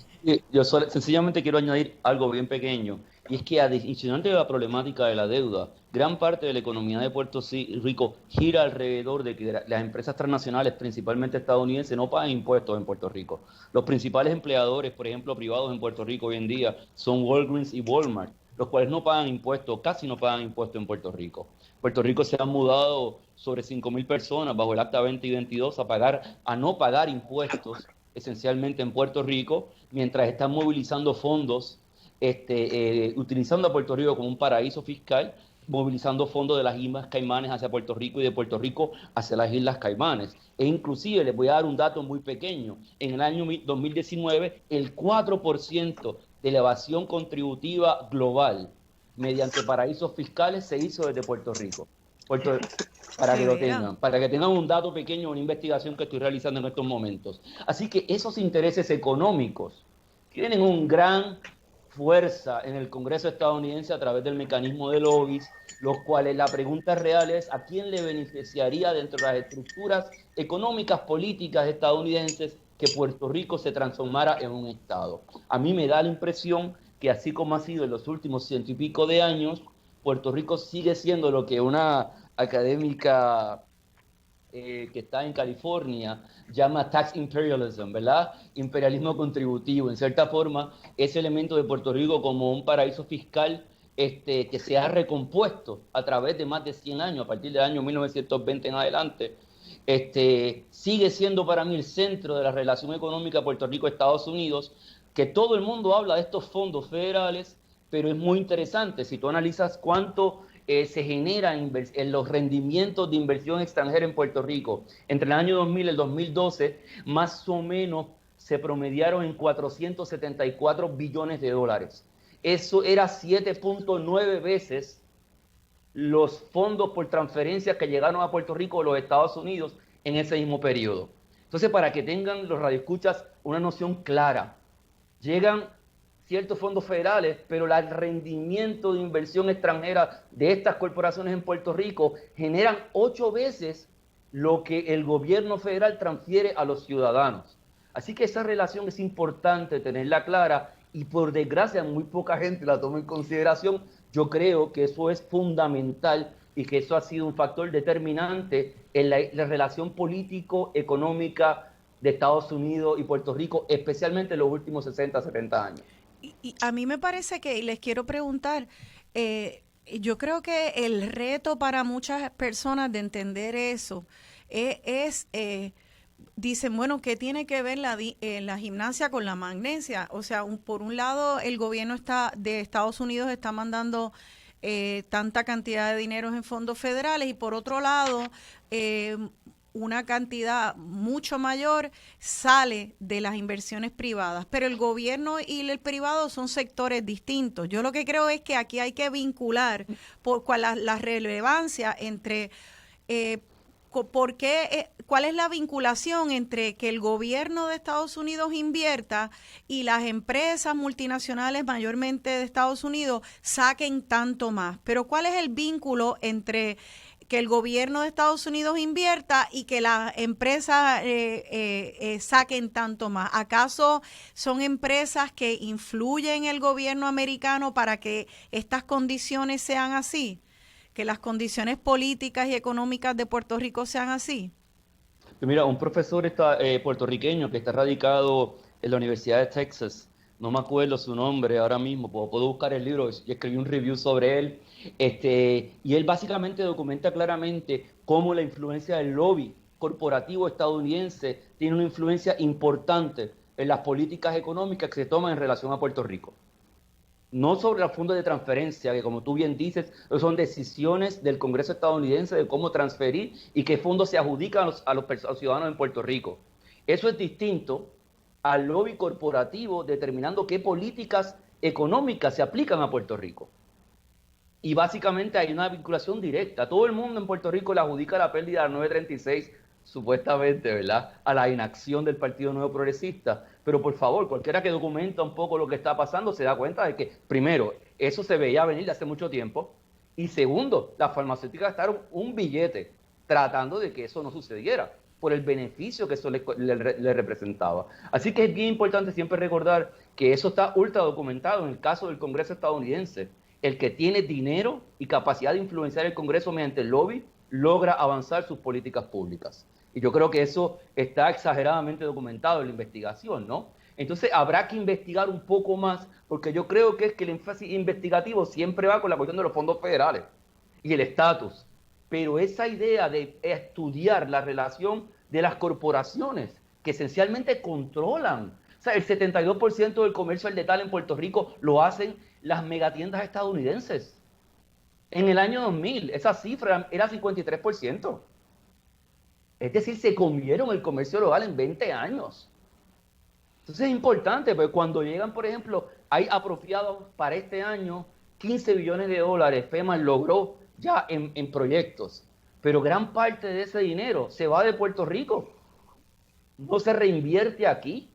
Sencillamente quiero añadir algo bien pequeño, y es que adicional de la problemática de la deuda, gran parte de la economía de Puerto Rico gira alrededor de que las empresas transnacionales, principalmente estadounidenses, no pagan impuestos en Puerto Rico. Los principales empleadores, por ejemplo, privados en Puerto Rico hoy en día son Walgreens y Walmart, los cuales no pagan impuestos, casi no pagan impuestos en Puerto Rico. Puerto Rico se han mudado sobre 5.000 personas bajo el Acta 2022 a no pagar impuestos, esencialmente en Puerto Rico, mientras están movilizando fondos, utilizando a Puerto Rico como un paraíso fiscal, movilizando fondos de las Islas Caimanes hacia Puerto Rico y de Puerto Rico hacia las Islas Caimanes. E inclusive les voy a dar un dato muy pequeño. En el año 2019, el 4% de la evasión contributiva global mediante paraísos fiscales se hizo desde Puerto Rico. Para que lo tengan, para que tengan un dato pequeño, una investigación que estoy realizando en estos momentos. Así que esos intereses económicos tienen una gran fuerza en el Congreso estadounidense a través del mecanismo de lobbies, los cuales la pregunta real es ¿a quién le beneficiaría dentro de las estructuras económicas políticas estadounidenses que Puerto Rico se transformara en un estado? A mí me da la impresión que así como ha sido en los últimos 100 y pico de años, Puerto Rico sigue siendo lo que una académica que está en California llama tax imperialism, ¿verdad? Imperialismo contributivo. En cierta forma, ese elemento de Puerto Rico como un paraíso fiscal que se ha recompuesto a través de más de 100 años, a partir del año 1920 en adelante, sigue siendo para mí el centro de la relación económica Puerto Rico-Estados Unidos, que todo el mundo habla de estos fondos federales, pero es muy interesante. Si tú analizas cuánto se genera en los rendimientos de inversión extranjera en Puerto Rico, entre el año 2000 y el 2012, más o menos se promediaron en 474 billones de dólares. Eso era 7.9 veces los fondos por transferencias que llegaron a Puerto Rico de los Estados Unidos en ese mismo periodo. Entonces, para que tengan los radioescuchas una noción clara, llegan ciertos fondos federales, pero el rendimiento de inversión extranjera de estas corporaciones en Puerto Rico generan 8 veces lo que el gobierno federal transfiere a los ciudadanos. Así que esa relación es importante tenerla clara y por desgracia muy poca gente la toma en consideración. Yo creo que eso es fundamental y que eso ha sido un factor determinante en la relación político-económica de Estados Unidos y Puerto Rico, especialmente en los últimos 60, 70 años. Y a mí me parece que, y les quiero preguntar, yo creo que el reto para muchas personas de entender eso dicen, bueno, ¿qué tiene que ver la gimnasia con la magnesia? O sea, por un lado, el gobierno de Estados Unidos está mandando tanta cantidad de dinero en fondos federales y por otro lado, una cantidad mucho mayor sale de las inversiones privadas, pero el gobierno y el privado son sectores distintos. Yo lo que creo es que aquí hay que vincular la relevancia entre cuál es la vinculación entre que el gobierno de Estados Unidos invierta y las empresas multinacionales mayormente de Estados Unidos saquen tanto más. Pero ¿cuál es el vínculo entre que el gobierno de Estados Unidos invierta y que las empresas saquen tanto más? ¿Acaso son empresas que influyen en el gobierno americano para que estas condiciones sean así? ¿Que las condiciones políticas y económicas de Puerto Rico sean así? Mira, un profesor puertorriqueño que está radicado en la Universidad de Texas, no me acuerdo su nombre ahora mismo, puedo buscar el libro y escribí un review sobre él, y él básicamente documenta claramente cómo la influencia del lobby corporativo estadounidense tiene una influencia importante en las políticas económicas que se toman en relación a Puerto Rico. No sobre los fondos de transferencia, que como tú bien dices, son decisiones del Congreso estadounidense de cómo transferir y qué fondos se adjudican a los ciudadanos en Puerto Rico. Eso es distinto al lobby corporativo determinando qué políticas económicas se aplican a Puerto Rico. Y básicamente hay una vinculación directa. Todo el mundo en Puerto Rico le adjudica la pérdida del 936, supuestamente, ¿verdad?, a la inacción del Partido Nuevo Progresista. Pero por favor, cualquiera que documenta un poco lo que está pasando se da cuenta de que, primero, eso se veía venir de hace mucho tiempo, y segundo, las farmacéuticas gastaron un billete tratando de que eso no sucediera. por el beneficio que eso le representaba. Así que es bien importante siempre recordar que eso está ultra documentado en el caso del Congreso estadounidense. El que tiene dinero y capacidad de influenciar el Congreso mediante el lobby logra avanzar sus políticas públicas. Y yo creo que eso está exageradamente documentado en la investigación, ¿no? Entonces habrá que investigar un poco más, porque yo creo que es que el énfasis investigativo siempre va con la cuestión de los fondos federales y el estatus. Pero esa idea de estudiar la relación de las corporaciones que esencialmente controlan, o sea, el 72% del comercio al detalle en Puerto Rico lo hacen las megatiendas estadounidenses. En el año 2000, esa cifra era 53%. Es decir, se comieron el comercio local en 20 años. Entonces es importante, porque cuando llegan, por ejemplo, hay apropiados para este año 15 billones de dólares, FEMA logró ya en proyectos, pero gran parte de ese dinero se va de Puerto Rico, no se reinvierte aquí,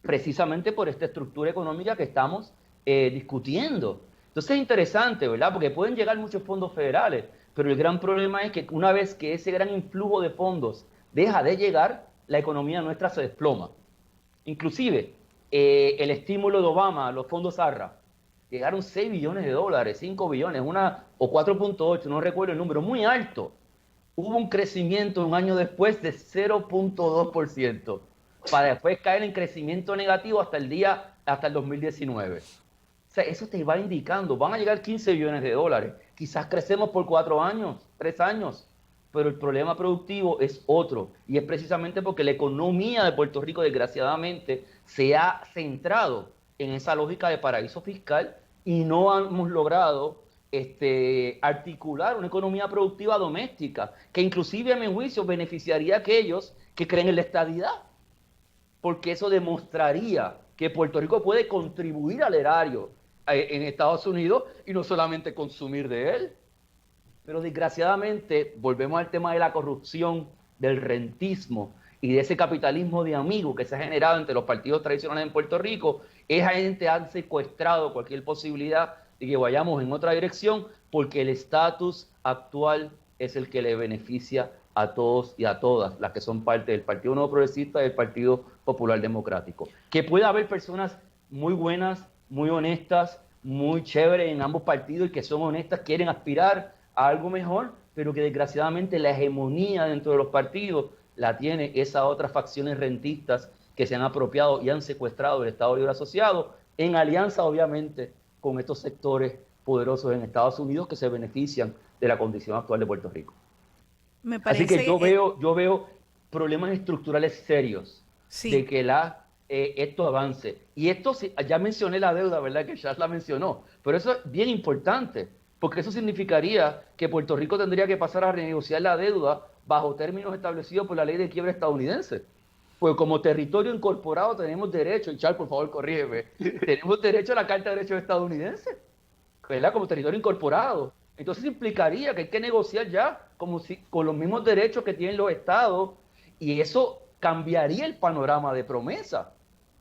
precisamente por esta estructura económica que estamos discutiendo. Entonces es interesante, ¿verdad? Porque pueden llegar muchos fondos federales, pero el gran problema es que una vez que ese gran influjo de fondos deja de llegar, la economía nuestra se desploma. Inclusive, el estímulo de Obama, los fondos ARRA, llegaron 6 billones de dólares, 5 billones, o 4.8, no recuerdo el número, muy alto. Hubo un crecimiento un año después de 0.2%, para después caer en crecimiento negativo hasta el 2019. O sea, eso te va indicando, van a llegar 15 billones de dólares, quizás crecemos por 4 años, 3 años, pero el problema productivo es otro, y es precisamente porque la economía de Puerto Rico, desgraciadamente, se ha centrado en esa lógica de paraíso fiscal y no hemos logrado articular una economía productiva doméstica, que inclusive a mi juicio beneficiaría a aquellos que creen en la estadidad, porque eso demostraría que Puerto Rico puede contribuir al erario en Estados Unidos y no solamente consumir de él. Pero desgraciadamente volvemos al tema de la corrupción, del rentismo y de ese capitalismo de amigo que se ha generado entre los partidos tradicionales en Puerto Rico. Esa gente ha secuestrado cualquier posibilidad de que vayamos en otra dirección, porque el estatus actual es el que le beneficia a todos y a todas las que son parte del Partido Nuevo Progresista y del Partido Popular Democrático. Que pueda haber personas muy buenas, muy honestas, muy chéveres en ambos partidos y que son honestas, quieren aspirar a algo mejor, pero que desgraciadamente la hegemonía dentro de los partidos la tiene esas otras facciones rentistas que se han apropiado y han secuestrado el Estado Libre Asociado, en alianza obviamente con estos sectores poderosos en Estados Unidos que se benefician de la condición actual de Puerto Rico. Me parece, así que yo veo problemas estructurales serios de que esto avance. Y esto, ya mencioné la deuda, ¿verdad? Que ya la mencionó, pero eso es bien importante, porque eso significaría que Puerto Rico tendría que pasar a renegociar la deuda bajo términos establecidos por la ley de quiebra estadounidense. Pues como territorio incorporado tenemos derecho, y Charles, por favor, corrígeme, tenemos derecho a la Carta de Derechos estadounidense, ¿verdad? Como territorio incorporado. Entonces implicaría que hay que negociar ya con los mismos derechos que tienen los estados, y eso cambiaría el panorama de promesa,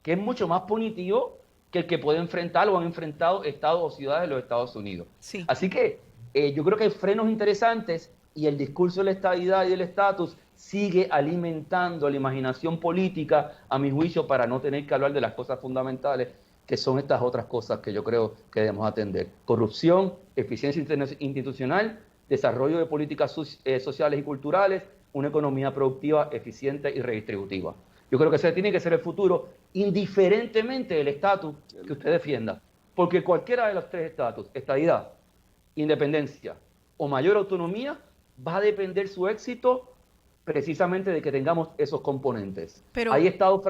que es mucho más punitivo que el que puede enfrentar o han enfrentado estados o ciudades de los Estados Unidos. Sí. Así que yo creo que hay frenos interesantes, y el discurso de la estabilidad y del estatus sigue alimentando la imaginación política, a mi juicio, para no tener que hablar de las cosas fundamentales, que son estas otras cosas que yo creo que debemos atender. Corrupción, eficiencia institucional, desarrollo de políticas sociales y culturales, una economía productiva, eficiente y redistributiva. Yo creo que ese tiene que ser el futuro, indiferentemente del estatus que usted defienda. Porque cualquiera de los tres estatus, estadidad, independencia o mayor autonomía, va a depender su éxito precisamente de que tengamos esos componentes. Pero hay estados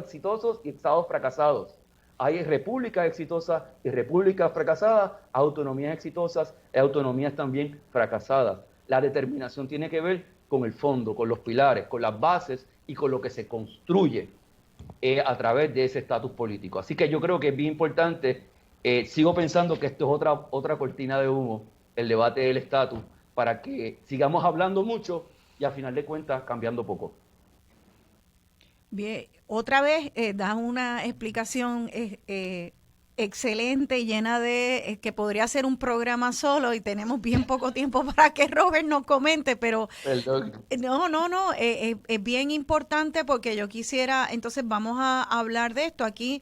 exitosos y estados fracasados. Hay repúblicas exitosas y repúblicas fracasadas, autonomías exitosas y autonomías también fracasadas. La determinación tiene que ver con el fondo, con los pilares, con las bases y con lo que se construye a través de ese estatus político. Así que yo creo que es bien importante, sigo pensando que esto es otra cortina de humo, el debate del estatus, para que sigamos hablando mucho y a final de cuentas cambiando poco. Bien, otra vez da una explicación excelente, llena de que podría ser un programa solo y tenemos bien poco tiempo para que Robert nos comente, pero Perdón. no, es bien importante porque yo quisiera, entonces vamos a hablar de esto. Aquí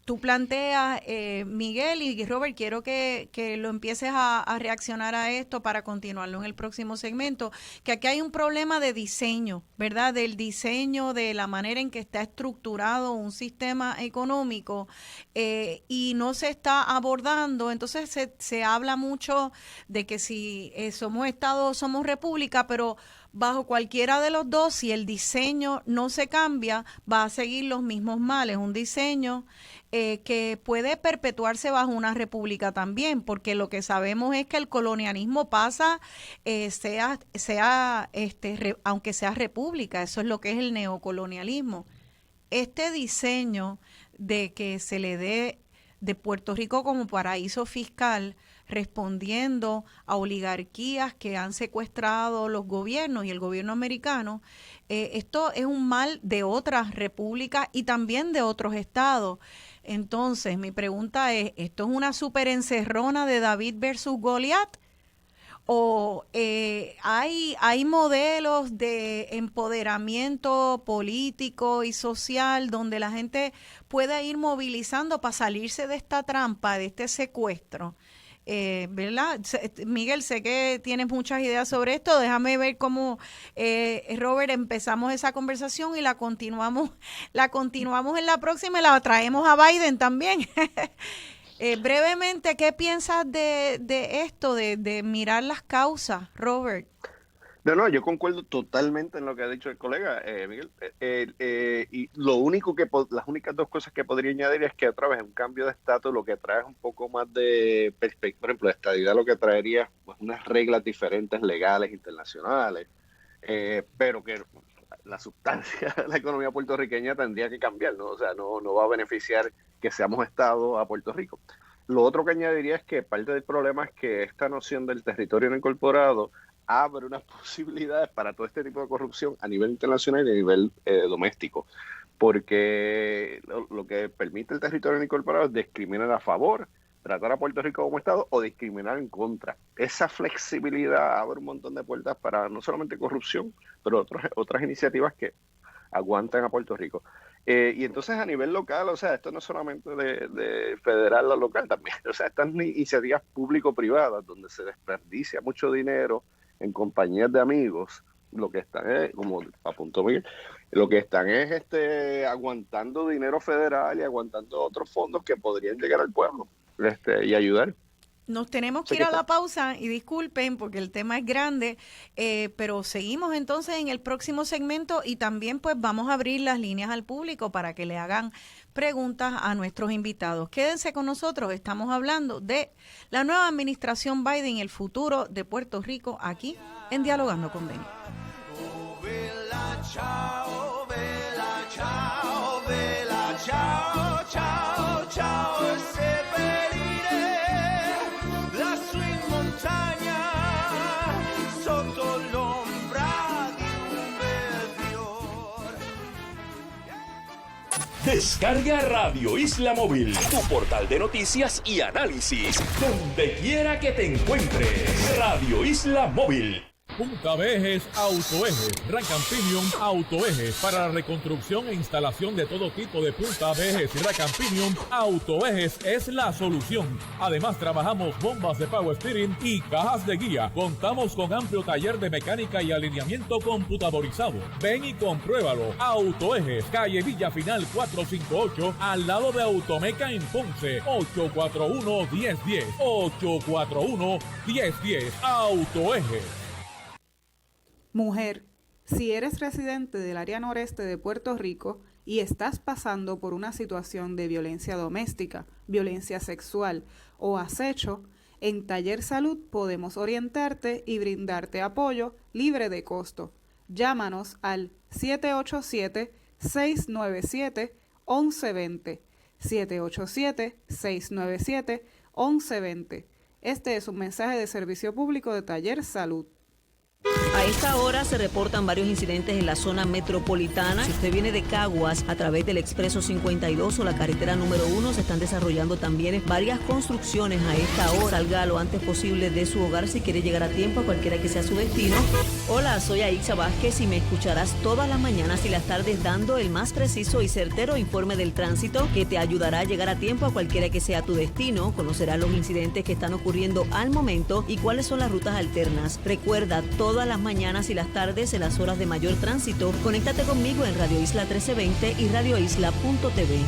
tú planteas, Miguel y Robert, quiero que lo empieces a reaccionar a esto para continuarlo en el próximo segmento, que aquí hay un problema de diseño, ¿verdad? Del diseño, de la manera en que está estructurado un sistema económico y no se está abordando. Entonces se habla mucho de que si somos Estado o somos República, pero bajo cualquiera de los dos, si el diseño no se cambia, va a seguir los mismos males. Un diseño que puede perpetuarse bajo una república también, porque lo que sabemos es que el colonialismo pasa, aunque sea república, eso es lo que es el neocolonialismo. Este diseño de que se le dé de Puerto Rico como paraíso fiscal, respondiendo a oligarquías que han secuestrado los gobiernos y el gobierno americano, esto es un mal de otras repúblicas y también de otros estados. Entonces, mi pregunta es, ¿esto es una super encerrona de David versus Goliat? ¿O hay modelos de empoderamiento político y social donde la gente pueda ir movilizando para salirse de esta trampa, de este secuestro? ¿Verdad? Miguel, sé que tienes muchas ideas sobre esto. Déjame ver cómo, Robert, empezamos esa conversación y la continuamos en la próxima y la traemos a Biden también. Brevemente, ¿qué piensas de esto, de mirar las causas, Robert? No, yo concuerdo totalmente en lo que ha dicho el colega, Miguel. Y lo único las únicas dos cosas que podría añadir es que otra vez un cambio de estatus lo que trae es un poco más de perspectiva. Por ejemplo, la estadidad lo que traería pues unas reglas diferentes legales internacionales, pero que la sustancia de la economía puertorriqueña tendría que cambiar, ¿no? O sea, no va a beneficiar que seamos Estado a Puerto Rico. Lo otro que añadiría es que parte del problema es que esta noción del territorio no incorporado abre unas posibilidades para todo este tipo de corrupción a nivel internacional y a nivel doméstico, porque lo que permite el territorio no incorporado es discriminar a favor, tratar a Puerto Rico como Estado o discriminar en contra. Esa flexibilidad abre un montón de puertas para no solamente corrupción, pero otras iniciativas que aguantan a Puerto Rico. Y entonces a nivel local, o sea, esto no es solamente de federal a local también, o sea, estas iniciativas público-privadas donde se desperdicia mucho dinero en compañías de amigos, lo que están es, como apuntó Miguel, lo que están es aguantando dinero federal y aguantando otros fondos que podrían llegar al pueblo y ayudar. Nos tenemos que ir a la pausa y disculpen porque el tema es grande, pero seguimos entonces en el próximo segmento y también pues vamos a abrir las líneas al público para que le hagan preguntas a nuestros invitados. Quédense con nosotros, estamos hablando de la nueva administración Biden y el futuro de Puerto Rico aquí en Dialogando con Beni. Oh, vela, chao, vela, chao, vela, chao, chao, chao, ese Descarga Radio Isla Móvil, tu portal de noticias y análisis, donde quiera que te encuentres. Radio Isla Móvil. Punta Vejes Autoejes, Rack & Pinion Autoejes, para la reconstrucción e instalación de todo tipo de punta vejes y Rack & Pinion Autoejes es la solución. Además trabajamos bombas de power steering y cajas de guía. Contamos con amplio taller de mecánica y alineamiento computadorizado. Ven y compruébalo. Autoejes, calle Villa Final 458, al lado de Automeca en Ponce. 841-1010. 841-1010. Autoejes. Mujer, si eres residente del área noreste de Puerto Rico y estás pasando por una situación de violencia doméstica, violencia sexual o acecho, en Taller Salud podemos orientarte y brindarte apoyo libre de costo. Llámanos al 787-697-1120. 787-697-1120. Este es un mensaje de servicio público de Taller Salud. A esta hora se reportan varios incidentes en la zona metropolitana. Si usted viene de Caguas a través del Expreso 52 o la carretera número 1, se están desarrollando también varias construcciones a esta hora. Salga lo antes posible de su hogar si quiere llegar a tiempo a cualquiera que sea su destino. Hola, soy Aixa Vázquez y me escucharás todas las mañanas y las tardes dando el más preciso y certero informe del tránsito que te ayudará a llegar a tiempo a cualquiera que sea tu destino. Conocerás los incidentes que están ocurriendo al momento y cuáles son las rutas alternas. Recuerda, todas las mañanas y las tardes en las horas de mayor tránsito, conéctate conmigo en Radio Isla 1320 y radioisla.tv.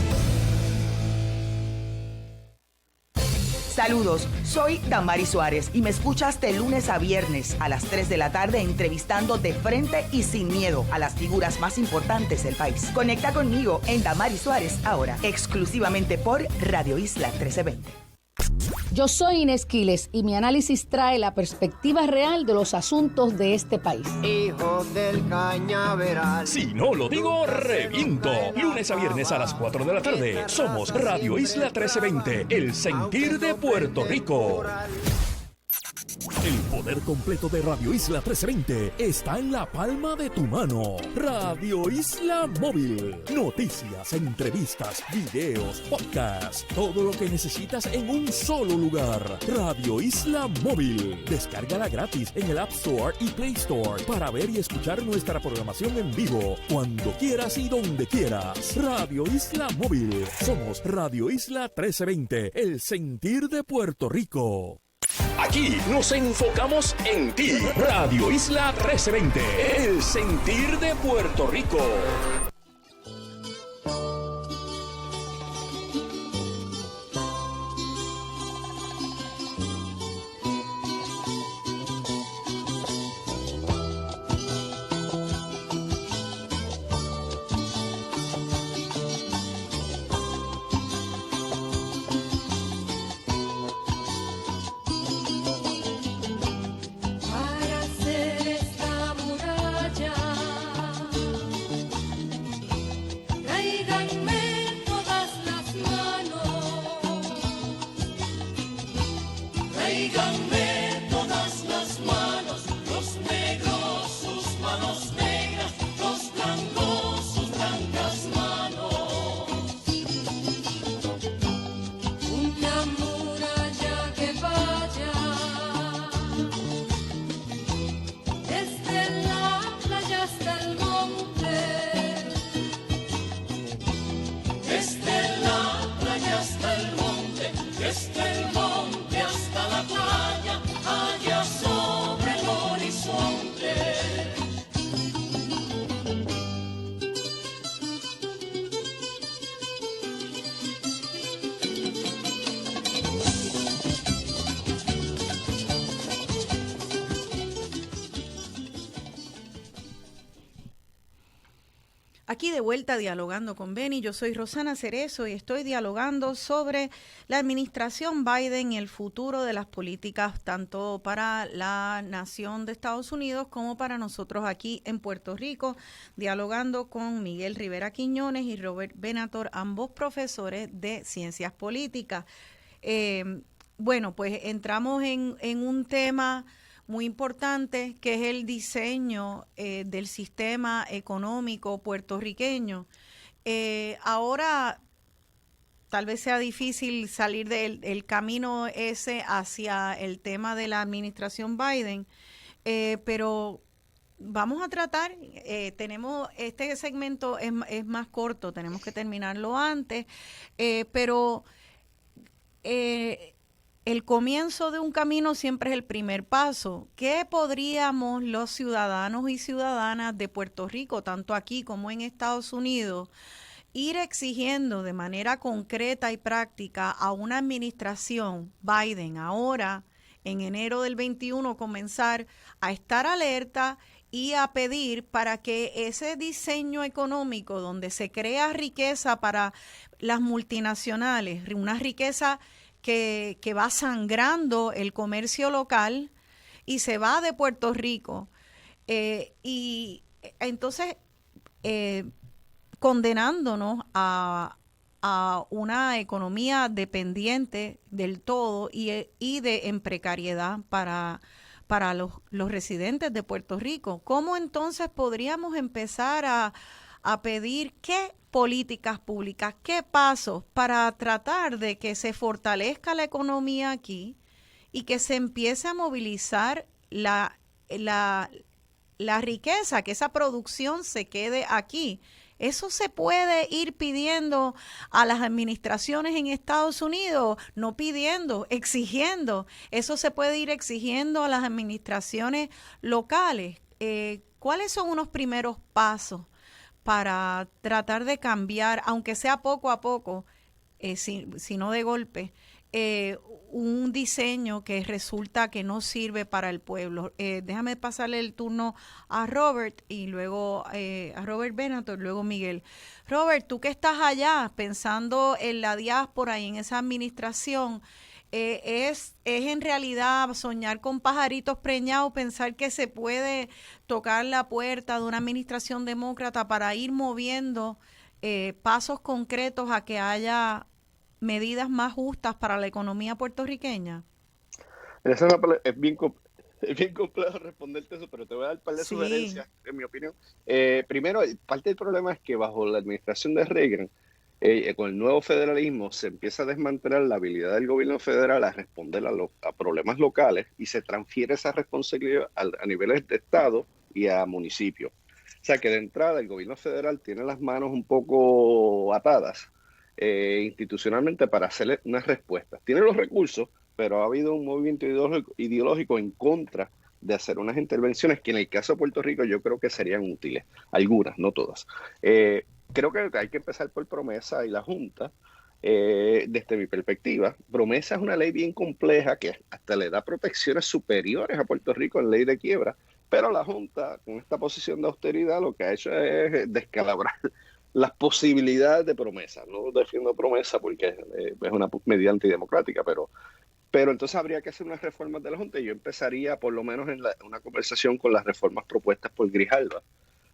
Saludos, soy Damaris Suárez y me escuchas de lunes a viernes a las 3 de la tarde entrevistando de frente y sin miedo a las figuras más importantes del país. Conecta conmigo en Damaris Suárez ahora, exclusivamente por Radio Isla 1320. Yo soy Inés Quiles y mi análisis trae la perspectiva real de los asuntos de este país. Hijo del cañaveral. Si no lo digo, reviento. Lunes a viernes a las 4 de la tarde. Somos Radio Isla 1320, el sentir de Puerto Rico. El poder completo de Radio Isla 1320 está en la palma de tu mano. Radio Isla Móvil. Noticias, entrevistas, videos, podcasts. Todo lo que necesitas en un solo lugar. Radio Isla Móvil. Descárgala gratis en el App Store y Play Store para ver y escuchar nuestra programación en vivo cuando quieras y donde quieras. Radio Isla Móvil. Somos Radio Isla 1320, el sentir de Puerto Rico. Aquí nos enfocamos en ti. Radio Isla 1320, el sentir de Puerto Rico. Aquí de vuelta dialogando con Benny, yo soy Rosana Cerezo y estoy dialogando sobre la administración Biden y el futuro de las políticas tanto para la nación de Estados Unidos como para nosotros aquí en Puerto Rico, dialogando con Miguel Rivera Quiñones y Robert Benator, ambos profesores de Ciencias Políticas. Bueno, pues entramos en un tema muy importante, que es el diseño del sistema económico puertorriqueño. Ahora tal vez sea difícil salir del camino ese hacia el tema de la administración Biden, pero vamos a tratar, tenemos este segmento es más corto, tenemos que terminarlo antes, pero el comienzo de un camino siempre es el primer paso. ¿Qué podríamos los ciudadanos y ciudadanas de Puerto Rico, tanto aquí como en Estados Unidos, ir exigiendo de manera concreta y práctica a una administración Biden ahora, en enero del 21, comenzar a estar alerta y a pedir para que ese diseño económico donde se crea riqueza para las multinacionales, una riqueza que va sangrando el comercio local y se va de Puerto Rico, y entonces condenándonos a una economía dependiente del todo y en precariedad para para los residentes de Puerto Rico. ¿Cómo entonces podríamos empezar a pedir qué políticas públicas, qué pasos para tratar de que se fortalezca la economía aquí y que se empiece a movilizar la riqueza, que esa producción se quede aquí? ¿Eso se puede ir pidiendo a las administraciones en Estados Unidos? No pidiendo, exigiendo. Eso se puede ir exigiendo a las administraciones locales. ¿Cuáles son unos primeros pasos para tratar de cambiar, aunque sea poco a poco, si no de golpe, un diseño que resulta que no sirve para el pueblo? Déjame pasarle el turno a Robert y luego a Robert Benator, luego Miguel. Robert, tú que estás allá pensando en la diáspora y en esa administración, ¿es en realidad soñar con pajaritos preñados, pensar que se puede tocar la puerta de una administración demócrata para ir moviendo pasos concretos a que haya medidas más justas para la economía puertorriqueña? Es bien complejo responderte eso, pero te voy a dar un par de sugerencias, en mi opinión. Primero, parte del problema es que bajo la administración de Reagan, con el nuevo federalismo, se empieza a desmantelar la habilidad del gobierno federal a responder a problemas locales y se transfiere esa responsabilidad a niveles de estado y a municipios. O sea que de entrada el gobierno federal tiene las manos un poco atadas institucionalmente para hacerle unas respuestas. Tiene los recursos, pero ha habido un movimiento ideológico en contra de hacer unas intervenciones que en el caso de Puerto Rico yo creo que serían útiles. Algunas, no todas. Creo que hay que empezar por Promesa y la Junta. Desde mi perspectiva, Promesa es una ley bien compleja que hasta le da protecciones superiores a Puerto Rico en ley de quiebra, pero la Junta, con esta posición de austeridad, lo que ha hecho es descalabrar las posibilidades de Promesa. No defiendo Promesa porque es una medida antidemocrática, pero entonces habría que hacer unas reformas de la Junta y yo empezaría por lo menos en una conversación con las reformas propuestas por Grijalva.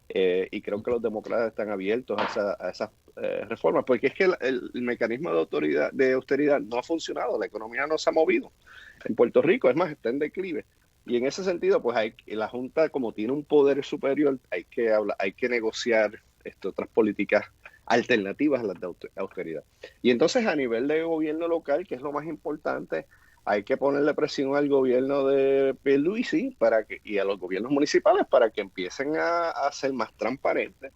Y creo que los demócratas están abiertos a esas reformas, porque es que el mecanismo de austeridad no ha funcionado, la economía no se ha movido en Puerto Rico, es más, está en declive. Y en ese sentido, pues la Junta, como tiene un poder superior, hay que negociar otras políticas alternativas a las de austeridad. Y entonces a nivel de gobierno local, que es lo más importante, hay que ponerle presión al gobierno de Pierluisi y a los gobiernos municipales para que empiecen a ser más transparentes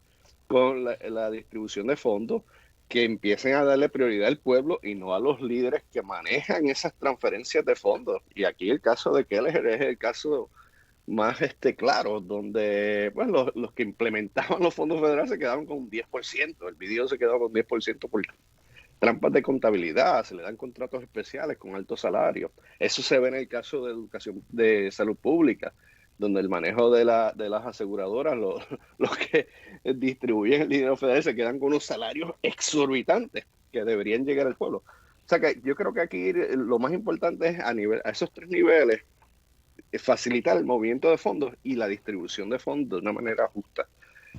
con la distribución de fondos, que empiecen a darle prioridad al pueblo y no a los líderes que manejan esas transferencias de fondos. Y aquí el caso de Keller es el caso más claro, donde pues, los que implementaban los fondos federales se quedaron con un 10%. El video se quedó con 10% por trampas de contabilidad, se le dan contratos especiales con altos salarios. Eso se ve en el caso de educación, de salud pública, donde el manejo de las aseguradoras, los que distribuyen el dinero federal, se quedan con unos salarios exorbitantes que deberían llegar al pueblo. O sea que yo creo que aquí lo más importante es a esos tres niveles, facilitar el movimiento de fondos y la distribución de fondos de una manera justa.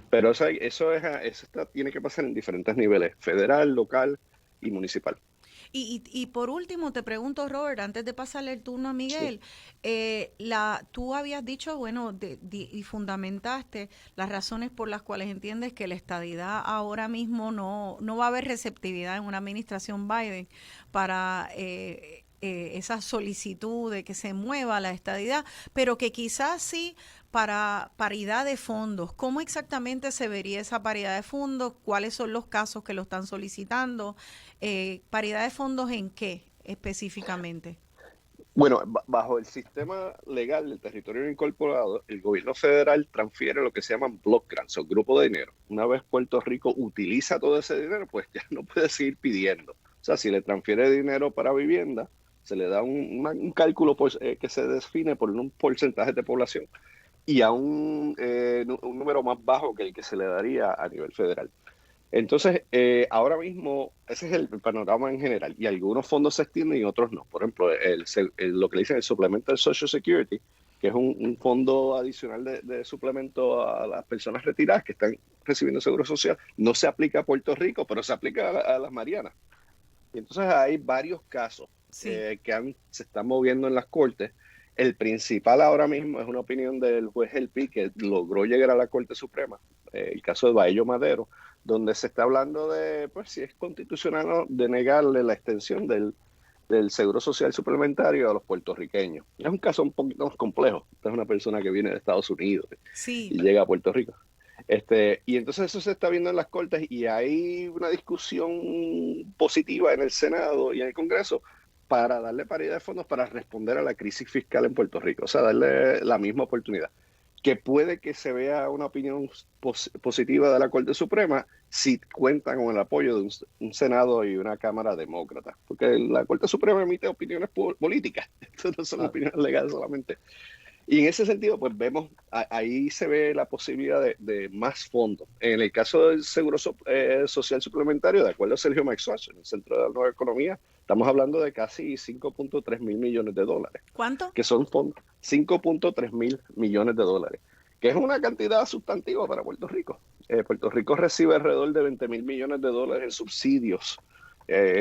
Pero eso tiene que pasar en diferentes niveles, federal, local y municipal. Y por último, te pregunto, Robert, antes de pasarle el turno a Miguel, tú habías dicho, bueno, y fundamentaste las razones por las cuales entiendes que la estadidad ahora mismo no va a haber receptividad en una administración Biden para esa solicitud de que se mueva la estadidad, pero que quizás sí para paridad de fondos. ¿Cómo exactamente se vería esa paridad de fondos? ¿Cuáles son los casos que lo están solicitando? ¿Paridad de fondos en qué específicamente? Bueno, bajo el sistema legal del territorio incorporado, el gobierno federal transfiere lo que se llaman block grants o grupo de dinero. Una vez Puerto Rico utiliza todo ese dinero, pues ya no puede seguir pidiendo. O sea, si le transfiere dinero para vivienda, se le da un cálculo que se define por un porcentaje de población y a un número más bajo que el que se le daría a nivel federal. Entonces, ahora mismo, ese es el panorama en general, y algunos fondos se extienden y otros no. Por ejemplo, lo que le dicen el suplemento del Social Security, que es un fondo adicional de suplemento a las personas retiradas que están recibiendo seguro social, no se aplica a Puerto Rico, pero se aplica a las Marianas. Y entonces hay varios casos que se están moviendo en las cortes El principal ahora mismo es una opinión del juez Helpi, que logró llegar a la Corte Suprema, el caso de Baello Madero, donde se está hablando de pues si es constitucional o de negarle la extensión del seguro social suplementario a los puertorriqueños. Es un caso un poquito más complejo. Esta es una persona que viene de Estados Unidos y llega a Puerto Rico. Y entonces eso se está viendo en las Cortes y hay una discusión positiva en el Senado y en el Congreso para darle paridad de fondos para responder a la crisis fiscal en Puerto Rico, o sea, darle la misma oportunidad. Que puede que se vea una opinión positiva de la Corte Suprema si cuentan con el apoyo de un Senado y una Cámara demócrata, porque la Corte Suprema emite opiniones políticas, entonces no son opiniones legales solamente. Y en ese sentido, pues vemos, ahí se ve la posibilidad de más fondos. En el caso del Seguro Social Suplementario, de acuerdo a Sergio Maxwell, en el Centro de la Nueva Economía, estamos hablando de casi 5.3 mil millones de dólares. ¿Cuánto? Que son fondos, 5.3 mil millones de dólares, que es una cantidad sustantiva para Puerto Rico. Puerto Rico recibe alrededor de 20 mil millones de dólares en subsidios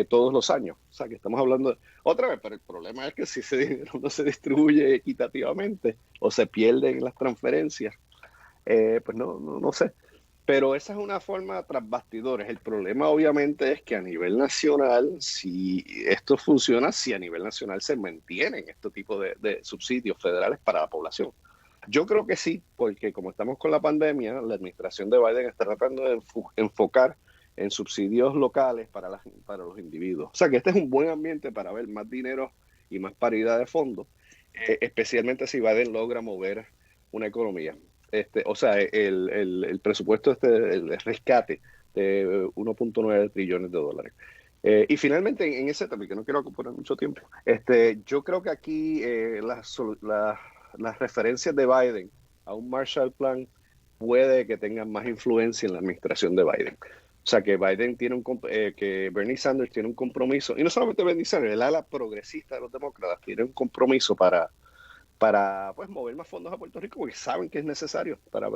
todos los años. O sea, que estamos hablando otra vez, pero el problema es que si ese dinero no se distribuye equitativamente o se pierden las transferencias, pues no sé. Pero esa es una forma tras bastidores. El problema obviamente es que a nivel nacional, si esto funciona, si a nivel nacional se mantienen este tipo de subsidios federales para la población. Yo creo que sí, porque como estamos con la pandemia, la administración de Biden está tratando de enfocar en subsidios locales para los individuos. O sea que este es un buen ambiente para ver más dinero y más paridad de fondos, especialmente si Biden logra mover una economía. O sea, el presupuesto el rescate de 1.9 trillones de dólares. Y finalmente, en ese tema, que no quiero ocupar mucho tiempo, yo creo que aquí las referencias de Biden a un Marshall Plan puede que tengan más influencia en la administración de Biden. O sea, que Biden que Bernie Sanders tiene un compromiso, y no solamente Bernie Sanders, el ala progresista de los demócratas tiene un compromiso para pues mover más fondos a Puerto Rico, porque saben que es necesario para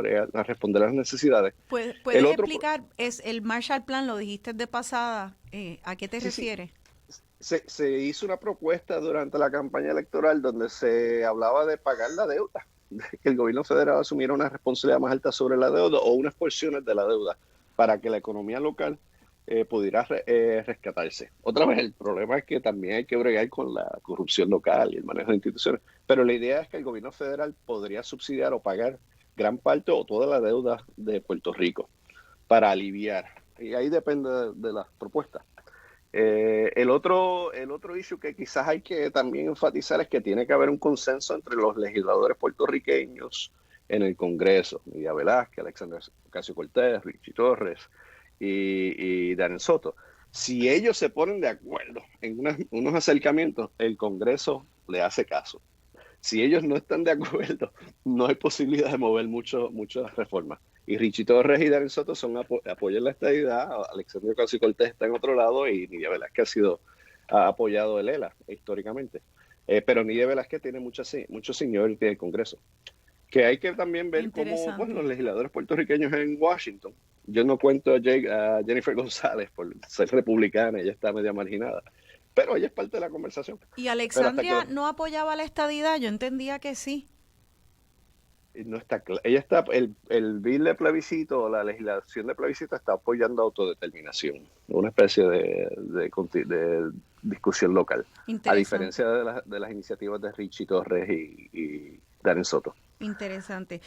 responder a las necesidades. ¿Puedes explicar, es el Marshall Plan, lo dijiste de pasada, ¿a qué te refieres? Se hizo una propuesta durante la campaña electoral donde se hablaba de pagar la deuda, de que el gobierno federal asumiera una responsabilidad más alta sobre la deuda o unas porciones de la deuda para que la economía local pudiera rescatarse. Otra vez, el problema es que también hay que bregar con la corrupción local y el manejo de instituciones, pero la idea es que el gobierno federal podría subsidiar o pagar gran parte o toda la deuda de Puerto Rico para aliviar, y ahí depende de las propuestas. El otro issue que quizás hay que también enfatizar es que tiene que haber un consenso entre los legisladores puertorriqueños en el Congreso, Nidia Velázquez, Alexandria Ocasio-Cortez, Richie Torres y Darren Soto. Si ellos se ponen de acuerdo en unos acercamientos, el Congreso le hace caso. Si ellos no están de acuerdo, no hay posibilidad de mover muchas reformas. Y Richie Torres y Darren Soto apoyan la estadidad, Alexandria Ocasio-Cortez está en otro lado y Nidia Velázquez ha apoyado el ELA históricamente. Pero Nidia Velázquez tiene mucho seniority en el Congreso. Que hay que también ver cómo los legisladores puertorriqueños en Washington, yo no cuento a Jennifer González por ser republicana, ella está media marginada, pero ella es parte de la conversación. ¿Y Alexandria no apoyaba la estadidad? Yo entendía que sí. No está claro. Ella está, el bill de plebiscito, la legislación de plebiscito está apoyando autodeterminación, una especie de discusión local, a diferencia de las iniciativas de Richie Torres y Darren Soto. Interesante.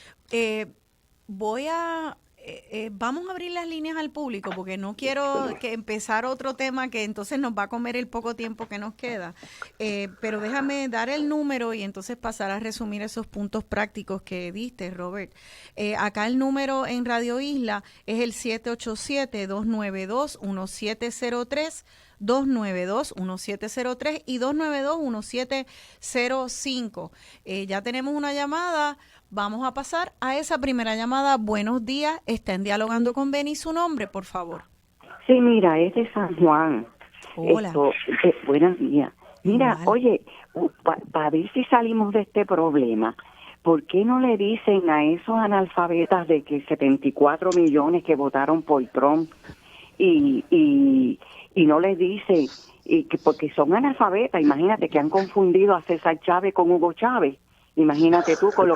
Vamos a abrir las líneas al público porque no quiero que empezar otro tema que entonces nos va a comer el poco tiempo que nos queda. Pero déjame dar el número y entonces pasar a resumir esos puntos prácticos que diste, Robert. Acá el número en Radio Isla es el 787-292-1703, 292-1703 y 292-1705. Ya tenemos una llamada. Vamos a pasar a esa primera llamada. Buenos días. Estén dialogando con Beni. Su nombre, por favor. Sí, mira, es de San Juan. Hola. Buenos días. Mira, oye, para ver si salimos de este problema, ¿por qué no le dicen a esos analfabetas de que 74 millones que votaron por Trump y no les dicen y que porque son analfabetas. Imagínate que han confundido a César Chávez con Hugo Chávez. Imagínate tú con lo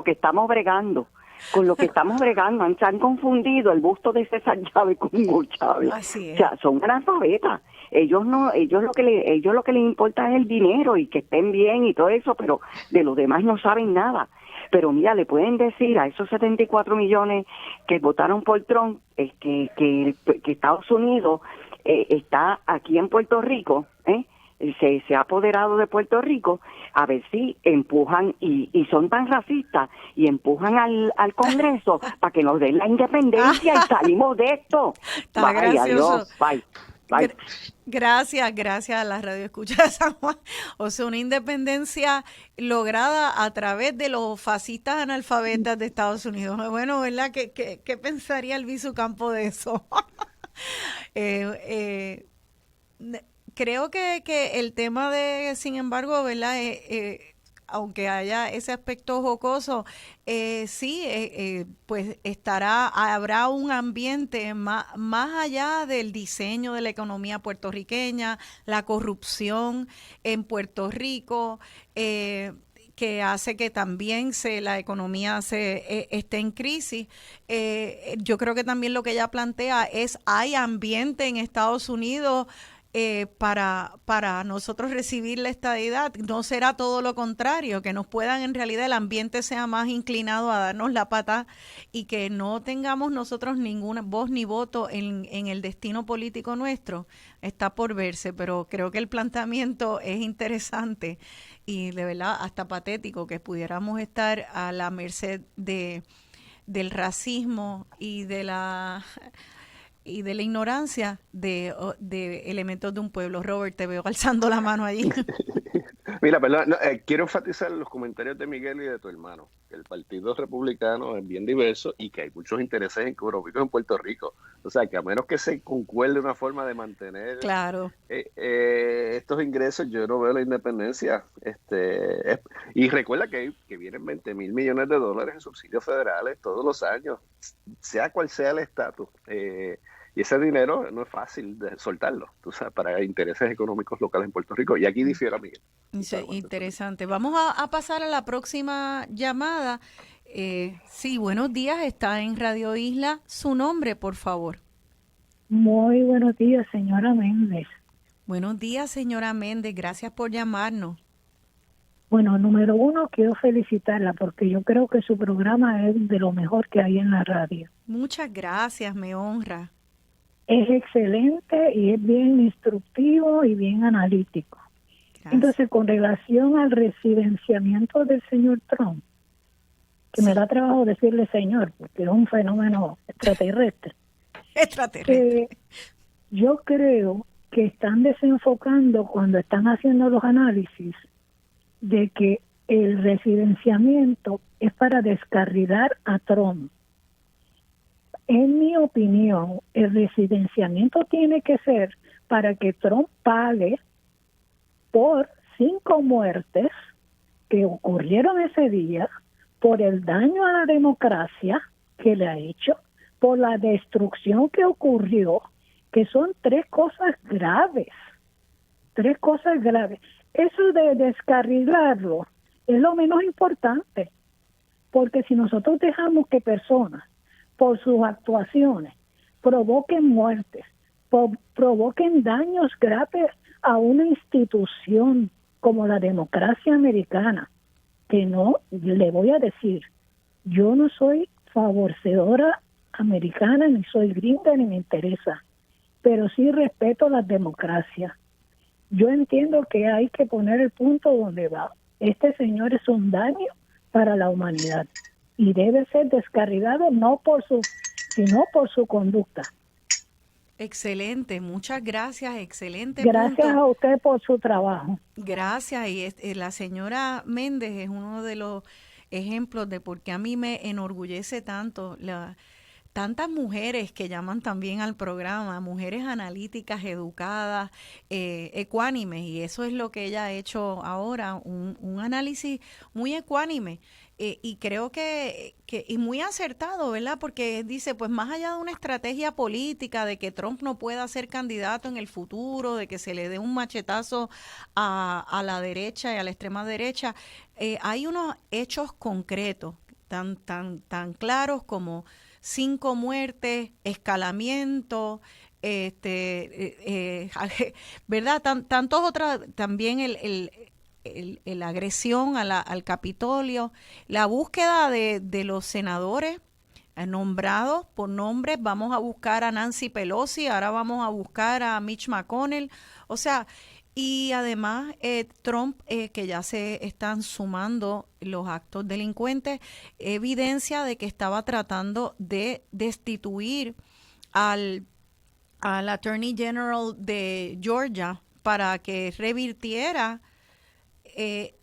que estamos bregando. Con lo que estamos bregando, se han confundido el busto de César Chávez con Hugo Chávez. Así es. O sea, son analfabetas. Ellos lo que les importa es el dinero y que estén bien y todo eso, pero de los demás no saben nada. Pero mira, le pueden decir a esos 74 millones que votaron por Trump que Estados Unidos está aquí en Puerto Rico, se ha apoderado de Puerto Rico, a ver si empujan y son tan racistas y empujan al Congreso para que nos den la independencia y salimos de esto. Está Bye, gracioso. adiós, bye. Bye. Gracias a la radio escucha de San Juan. O sea, una independencia lograda a través de los fascistas analfabetas de Estados Unidos. Bueno, ¿verdad? ¿Qué pensaría Elviso Campo de eso? Creo que el tema de, sin embargo, ¿verdad? Aunque haya ese aspecto jocoso, pues habrá un ambiente más allá del diseño de la economía puertorriqueña, la corrupción en Puerto Rico, que hace que también la economía esté en crisis. Yo creo que también lo que ella plantea hay ambiente en Estados Unidos para nosotros recibir la estadidad. No será todo lo contrario, que nos puedan, en realidad el ambiente sea más inclinado a darnos la pata y que no tengamos nosotros ninguna voz ni voto en el destino político nuestro. Está por verse, pero creo que el planteamiento es interesante y de verdad hasta patético que pudiéramos estar a la merced del racismo y de la ignorancia de elementos de un pueblo. Robert, te veo alzando la mano allí. Mira, perdón, quiero enfatizar los comentarios de Miguel y de tu hermano, que el Partido Republicano es bien diverso y que hay muchos intereses económicos en Puerto Rico. O sea, que a menos que se concuerde una forma de mantener estos ingresos, yo no veo la independencia. Y recuerda que vienen 20 mil millones de dólares en subsidios federales todos los años, sea cual sea el estatus. Y ese dinero no es fácil de soltarlo, tú sabes, para intereses económicos locales en Puerto Rico. Y aquí difiere, Miguel. Interesante. Vamos a pasar a la próxima llamada. Sí, buenos días. Está en Radio Isla. Su nombre, por favor. Muy buenos días, señora Méndez. Buenos días, señora Méndez. Gracias por llamarnos. Bueno, número uno, quiero felicitarla porque yo creo que su programa es de lo mejor que hay en la radio. Muchas gracias, me honra. Es excelente y es bien instructivo y bien analítico. Gracias. Entonces, con relación al residenciamiento del señor Trump, que me da trabajo decirle señor, porque es un fenómeno extraterrestre. Yo creo que están desenfocando cuando están haciendo los análisis de que el residenciamiento es para descarrilar a Trump. En mi opinión, el residenciamiento tiene que ser para que Trump pague por 5 muertes que ocurrieron ese día, por el daño a la democracia que le ha hecho, por la destrucción que ocurrió, que son 3 cosas graves. 3 cosas graves. Eso de descarrilarlo es lo menos importante, porque si nosotros dejamos que personas por sus actuaciones provoquen muertes, provoquen daños graves a una institución como la democracia americana, que no, le voy a decir, yo no soy favorecedora americana, ni soy gringa, ni me interesa, pero sí respeto las democracias. Yo entiendo que hay que poner el punto donde va. Este señor es un daño para la humanidad y debe ser descarrilado sino por su conducta. Excelente, muchas gracias, excelente. Gracias punto. a usted por su trabajo. Gracias, y la señora Méndez es uno de los ejemplos de por qué a mí me enorgullece tanto tantas mujeres que llaman también al programa, mujeres analíticas, educadas, ecuánimes, y eso es lo que ella ha hecho ahora, un análisis muy ecuánime. y creo que y muy acertado, ¿verdad? Porque dice, pues más allá de una estrategia política, de que Trump no pueda ser candidato en el futuro, de que se le dé un machetazo a la derecha y a la extrema derecha, hay unos hechos concretos tan claros como 5 muertes, escalamiento, ¿verdad? Tantos otros, también la agresión al Capitolio, la búsqueda de los senadores nombrados por nombres. Vamos a buscar a Nancy Pelosi, ahora vamos a buscar a Mitch McConnell, o sea, y además Trump, que ya se están sumando los actos delincuentes, evidencia de que estaba tratando de destituir al Attorney General de Georgia para que revirtiera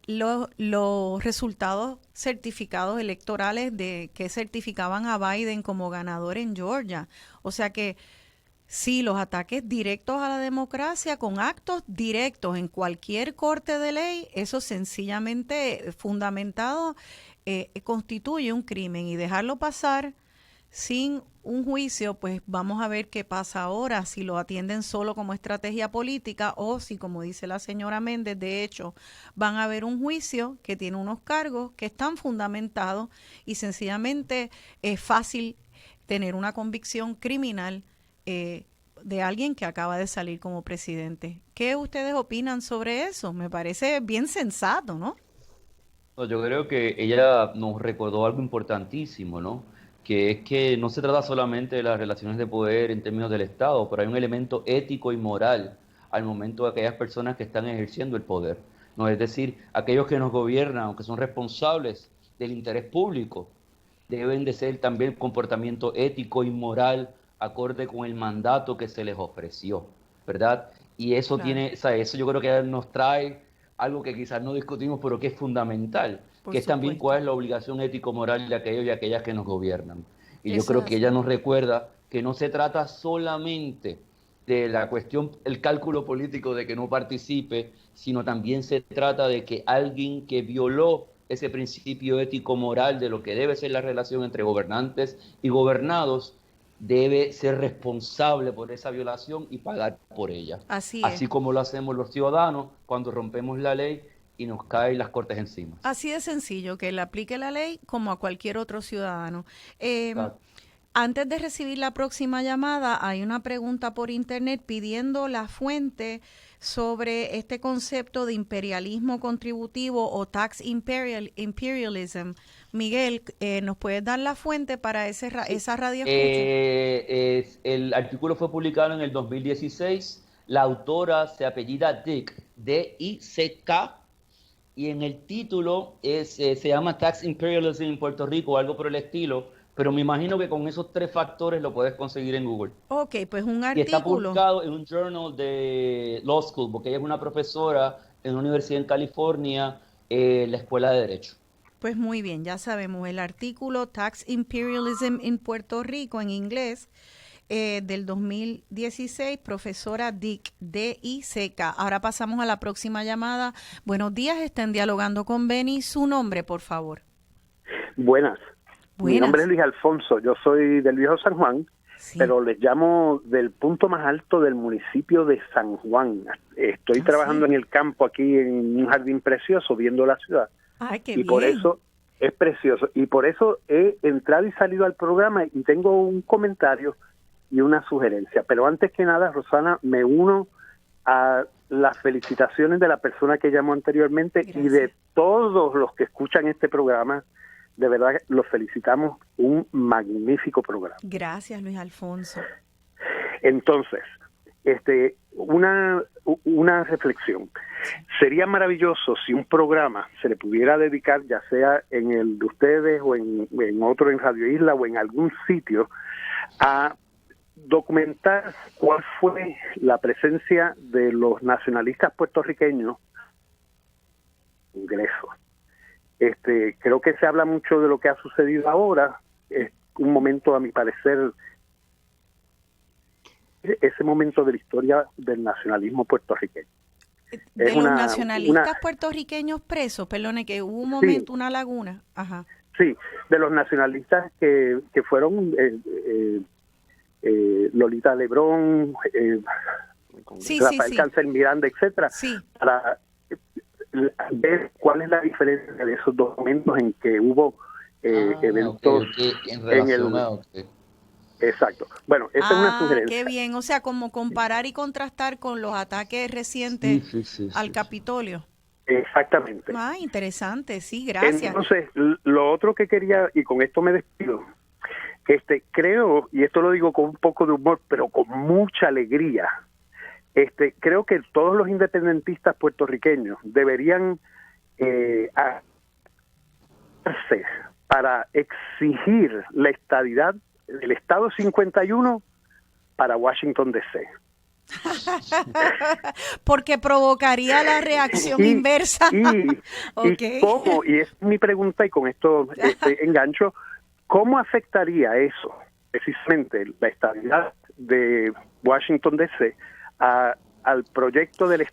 los resultados certificados electorales que certificaban a Biden como ganador en Georgia. O sea que sí, los ataques directos a la democracia con actos directos en cualquier corte de ley, eso sencillamente fundamentado constituye un crimen, y dejarlo pasar sin un juicio, pues vamos a ver qué pasa ahora, si lo atienden solo como estrategia política o si, como dice la señora Méndez, de hecho van a haber un juicio que tiene unos cargos que están fundamentados y sencillamente es fácil tener una convicción criminal de alguien que acaba de salir como presidente. ¿Qué ustedes opinan sobre eso? Me parece bien sensato, ¿no? Yo creo que ella nos recordó algo importantísimo, ¿no? Que es que no se trata solamente de las relaciones de poder en términos del Estado, pero hay un elemento ético y moral al momento de aquellas personas que están ejerciendo el poder, ¿no? Es decir, aquellos que nos gobiernan, aunque son responsables del interés público, deben de ser también comportamiento ético y moral acorde con el mandato que se les ofreció, ¿verdad? Y eso tiene, o sea, eso yo creo que nos trae algo que quizás no discutimos, pero que es fundamental, que es también cuál es la obligación ético-moral de aquellos y aquellas que nos gobiernan. Y yo creo que ella nos recuerda que no se trata solamente de la cuestión, el cálculo político de que no participe, sino también se trata de que alguien que violó ese principio ético-moral de lo que debe ser la relación entre gobernantes y gobernados, debe ser responsable por esa violación y pagar por ella. Así como lo hacemos los ciudadanos cuando rompemos la ley y nos caen las cortes encima. Así de sencillo, que le aplique la ley como a cualquier otro ciudadano. Antes de recibir la próxima llamada, hay una pregunta por internet pidiendo la fuente sobre este concepto de imperialismo contributivo o tax imperialism. Miguel, ¿nos puedes dar la fuente para esa radio escucha? El artículo fue publicado en el 2016. La autora se apellida Dick, D-I-C-K, y en el título se llama Tax Imperialism en Puerto Rico o algo por el estilo, pero me imagino que con esos 3 factores lo puedes conseguir en Google. Ok, pues un artículo. Y está publicado en un journal de Law School, porque ella es una profesora en una universidad en California, la Escuela de Derecho. Pues muy bien, ya sabemos, el artículo Tax Imperialism en Puerto Rico en inglés del 2016, profesora Dick, D-I-C-K. Ahora pasamos a la próxima llamada. Buenos días, están dialogando con Beni. Su nombre, por favor. Buenas. Mi nombre es Luis Alfonso, yo soy del Viejo San Juan, pero les llamo del punto más alto del municipio de San Juan. Estoy trabajando en el campo aquí en un jardín precioso, viendo la ciudad. Ay, qué y bien. Por eso es precioso. Y por eso he entrado y salido al programa y tengo un comentario y una sugerencia. Pero antes que nada, Rosana, me uno a las felicitaciones de la persona que llamó anteriormente. Gracias. Y de todos los que escuchan este programa. De verdad, los felicitamos, un magnífico programa. Gracias, Luis Alfonso. Entonces, una reflexión. Sería maravilloso si un programa se le pudiera dedicar, ya sea en el de ustedes o en otro, en Radio Isla o en algún sitio, a documentar cuál fue la presencia de los nacionalistas puertorriqueños en Congreso. Creo que se habla mucho de lo que ha sucedido ahora. Es un momento, a mi parecer, ese momento de la historia del nacionalismo puertorriqueño. De los nacionalistas puertorriqueños presos, perdone, que hubo un momento, una laguna. Ajá. Sí, de los nacionalistas que fueron Lolita Lebrón, Rafael Cáncer Miranda, etcétera, para ver cuál es la diferencia de esos dos momentos en que hubo eventos en el... Exacto. Bueno, esa es una sugerencia. Qué bien, o sea, como comparar y contrastar con los ataques recientes al Capitolio. Exactamente. Interesante, sí, gracias. Entonces, lo otro que quería, y con esto me despido, creo, y esto lo digo con un poco de humor, pero con mucha alegría, creo que todos los independentistas puertorriqueños deberían para exigir la estadidad del Estado 51 para Washington, D.C. Porque provocaría la reacción inversa. ¿Y cómo? Y es mi pregunta, y con esto engancho, ¿cómo afectaría eso, precisamente la estabilidad de Washington, D.C., al proyecto de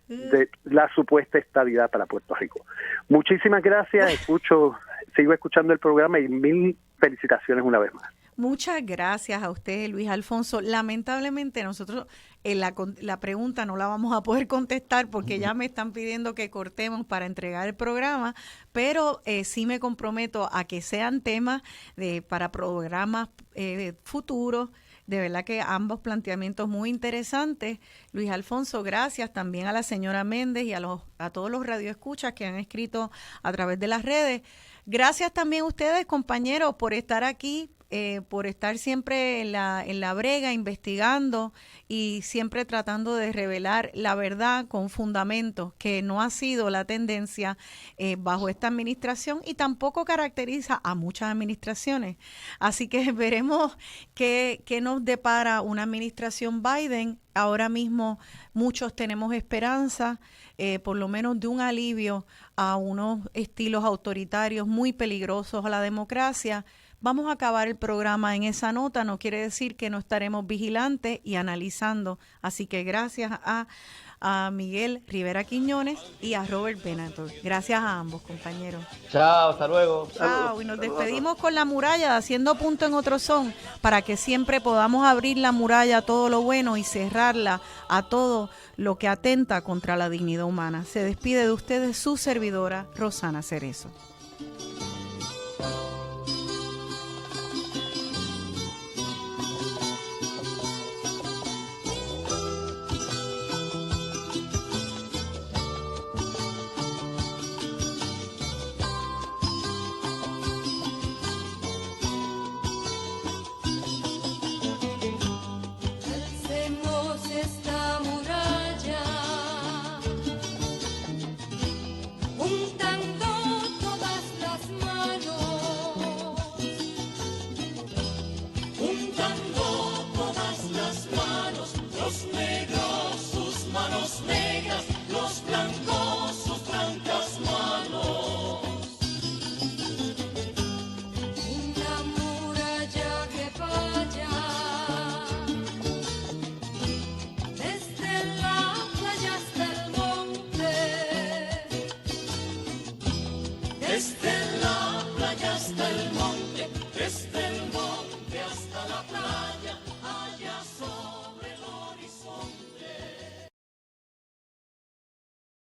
la supuesta estabilidad para Puerto Rico? Muchísimas gracias, sigo escuchando el programa y mil felicitaciones una vez más. Muchas gracias a usted, Luis Alfonso. Lamentablemente nosotros la pregunta no la vamos a poder contestar porque ya me están pidiendo que cortemos para entregar el programa, pero sí me comprometo a que sean temas para programas futuros. De verdad que ambos planteamientos muy interesantes. Luis Alfonso, gracias también a la señora Méndez y a todos los radioescuchas que han escrito a través de las redes. Gracias también a ustedes, compañeros, por estar aquí, por estar siempre en la brega, investigando y siempre tratando de revelar la verdad con fundamentos, que no ha sido la tendencia bajo esta administración y tampoco caracteriza a muchas administraciones. Así que veremos qué nos depara una administración Biden. Ahora mismo muchos tenemos esperanza, por lo menos de un alivio a unos estilos autoritarios muy peligrosos a la democracia. Vamos a acabar el programa en esa nota, no quiere decir que no estaremos vigilantes y analizando. Así que gracias a Miguel Rivera Quiñones y a Robert Benator. Gracias a ambos, compañeros. Chao, hasta luego. Chao, y nos despedimos con la muralla, haciendo punto en otro son, para que siempre podamos abrir la muralla a todo lo bueno y cerrarla a todo lo que atenta contra la dignidad humana. Se despide de ustedes su servidora, Rosana Cerezo.